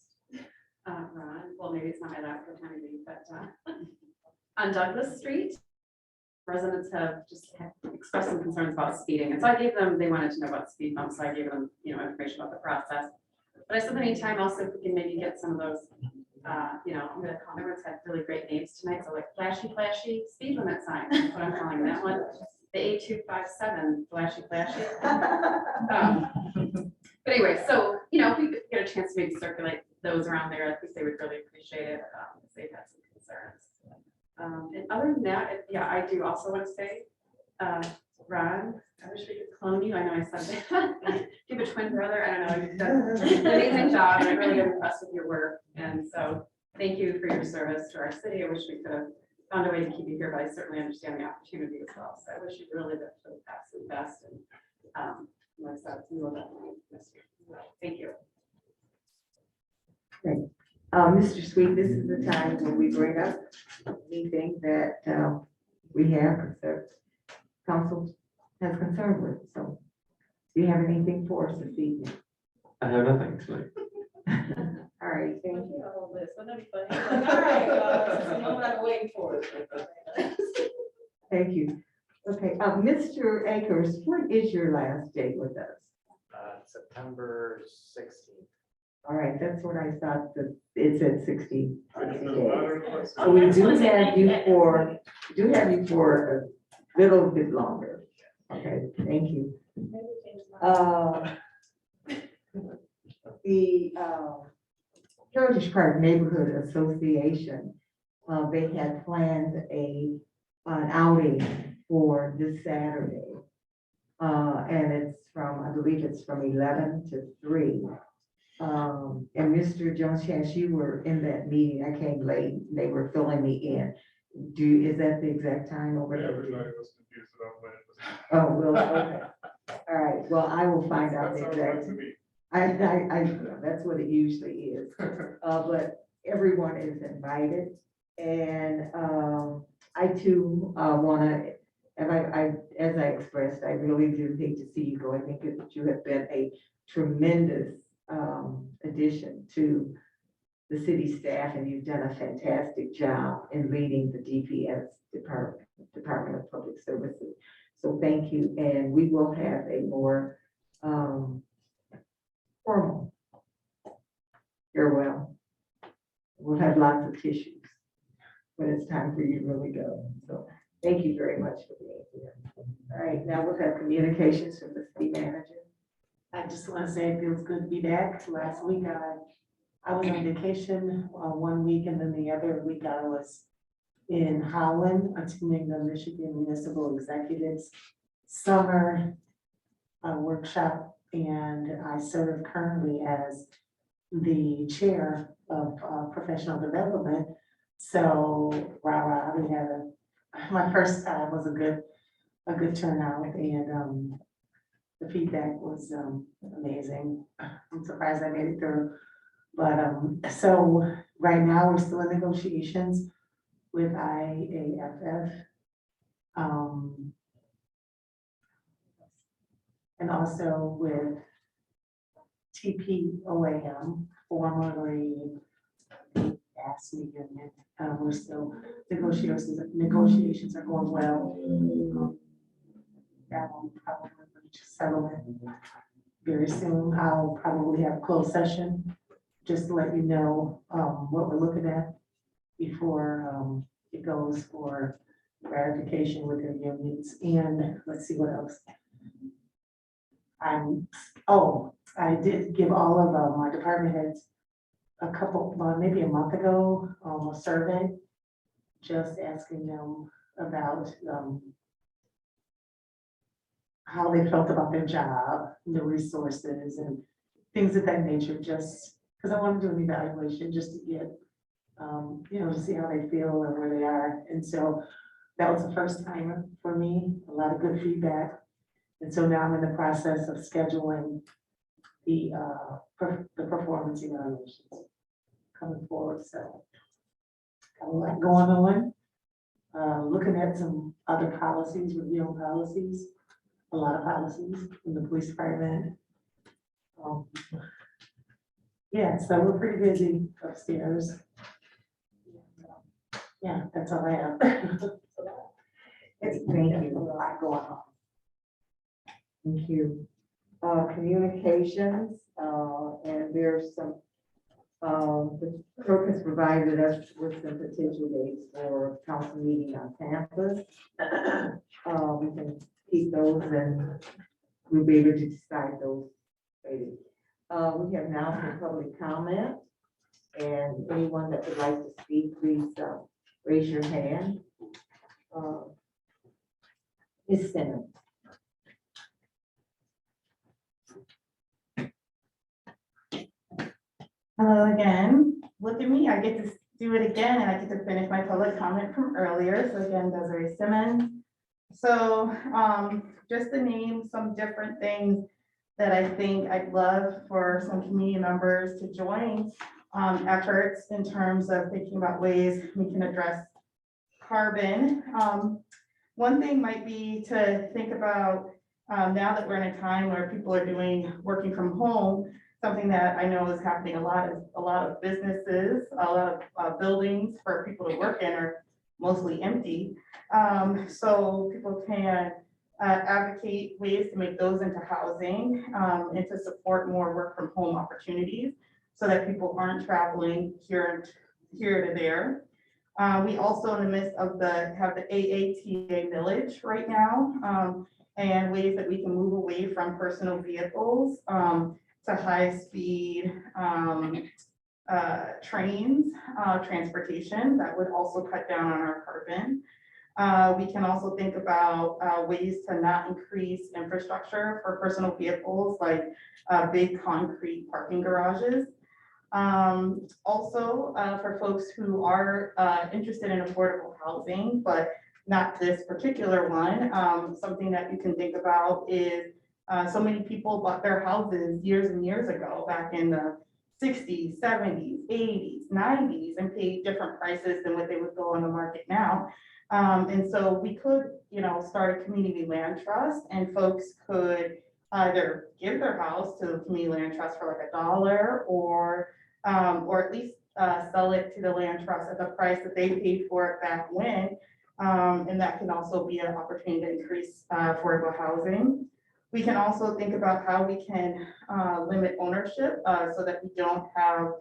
Ron. Well, maybe it's not my last for time being, but on Douglas Street, residents have just expressed some concerns about speeding. And so I gave them, they wanted to know about speed bumps, so I gave them, information about the process. But I said, in the meantime, also, if we can maybe get some of those, I'm gonna call, everyone's had really great names tonight, so like flashy speed limit sign, that's what I'm calling that one. The 8257, flashy. But anyway, so, if we could get a chance to maybe circulate those around there, I think they would really appreciate it, if they've had some concerns. And other than that, yeah, I do also want to say, Ron, I wish we could clone you. I know I said that. You have a twin brother. I don't know. You've done an amazing job. And I'm really impressed with your work. And so thank you for your service to our city. I wish we could have found a way to keep you here, but I certainly understand the opportunity as well. So I wish you really the absolute best. And myself, you will definitely miss you. Thank you. Great. Mr. Sweet, this is the time when we bring up anything that we have, the council has concern with. So do you have anything for us this evening? I have nothing tonight. All right, thank you. Thank you. Okay, Mr. Akers, what is your last day with us? September 16th. All right, that's what I thought, that it said 60. the So we do have you for a little bit longer. Okay, thank you. The Heritage Park Neighborhood Association, they had planned an outing for this Saturday. And it's from, I believe it's from 11 to 3. And Mr. Jones Chance, you were in that meeting. I came late. They were filling me in. Is that the exact time over there? everybody was confused about when it was. Oh, well, okay. All right. Well, I will find out the That sounds right exact. to me. I, that's what it usually is. But everyone is invited. And I too wanna, and as I expressed, I really do hate to see you go. I think that you have been a tremendous addition to the city staff, and you've done a fantastic job in leading the DPS Department of Public Services. So thank you, and we will have a more formal farewell. We'll have lots of tissues when it's time for you to really go. So thank you very much for being here. All right, now we'll have communications from the city manager. I just want to say it feels good to be back. Last week, I was on vacation 1 week, and then the other week I was in Holland attending the Michigan Municipal Executives Summer workshop And I serve currently as the chair of professional development. So, we had my first time was a good turnout, and the feedback was amazing. I'm surprised I made it through. But so right now, we're still in negotiations with IAFF. And also with TPOAM, formerly ASME Union. We're still, negotiations are going well. That will probably reach a settlement very soon. I'll probably have a closed session, just to let you know what we're looking at before it goes for ratification with the unions. And let's see what else. I did give all of my department heads maybe a month ago, a survey, just asking them about how they felt about their job, the resources and things of that nature, just because I want to do an evaluation just to get, to see how they feel and where they are. And so that was the first timer for me, a lot of good feedback. And so now I'm in the process of scheduling the performance evaluations coming forward. So got a lot going on. Looking at some other policies, reviewing policies, a lot of policies in the police department. Yeah, so we're pretty busy upstairs. Yeah, that's all I have. Thank you. A lot going on. Thank you. Communications, and there's some, the clerk has provided us with some potential dates for council meeting on campus. We can keep those and we'll be able to decide those later. We have now some public comment, and anyone that would like to speak, please raise your hand. Ms. Simmons. Hello again. Look at me, I get to do it again and I get to finish my public comment from earlier. So again, Desiree Simmons. So just to name some different things that I think I'd love for some community members to join efforts in terms of thinking about ways we can address carbon. One thing might be to think about now that we're in a time where people are working from home. Something that I know is happening a lot is a lot of businesses, a lot of buildings for people to work in are mostly empty. So people can advocate ways to make those into housing and to support more work from home opportunities so that people aren't traveling here to there. We also in the midst of have the AATA village right now and ways that we can move away from personal vehicles to high-speed trains, transportation that would also cut down on our carbon. We can also think about ways to not increase infrastructure for personal vehicles like big concrete parking garages. Also, for folks who are interested in affordable housing, but not this particular one, something that you can think about is so many people bought their houses years and years ago, back in the 60s, 70s, 80s, 90s, and paid different prices than what they would go on the market now. And so we could, start a community land trust, and folks could either give their house to the community land trust for like $1 or at least sell it to the land trust at the price that they paid for it back when. And that can also be an opportunity to increase affordable housing. We can also think about how we can limit ownership so that we don't have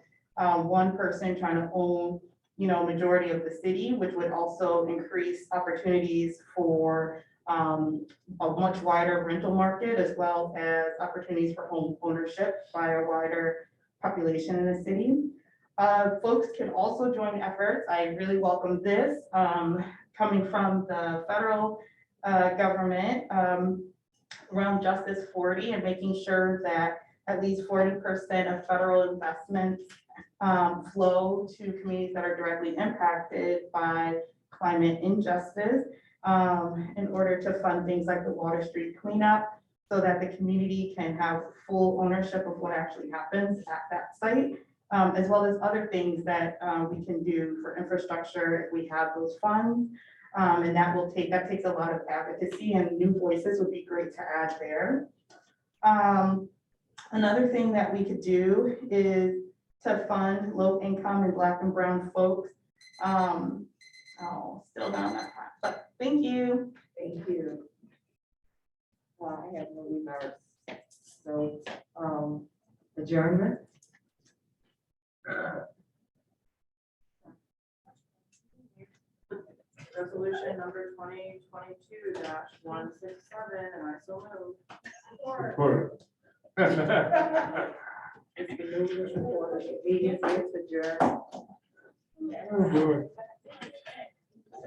one person trying to own, majority of the city, which would also increase opportunities for a much wider rental market, as well as opportunities for home ownership by a wider population in the city. Folks can also join efforts. I really welcome this coming from the federal government. around Justice 40 and making sure that at least 40% of federal investments flow to communities that are directly impacted by climate injustice in order to fund things like the Water Street cleanup, so that the community can have full ownership of what actually happens at that site, as well as other things that we can do for infrastructure if we have those funds. And that takes a lot of advocacy, and new voices would be great to add there. Another thing that we could do is to fund low income and Black and brown folks. Still down that part, but thank you. Thank you. Well, I have no remarks. So, adjournment. Resolution number 2022-167, and I so move. Support. It's been moved and supported. The meeting is adjourned. Oh, boy. I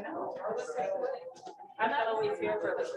know. I'm not always here for this.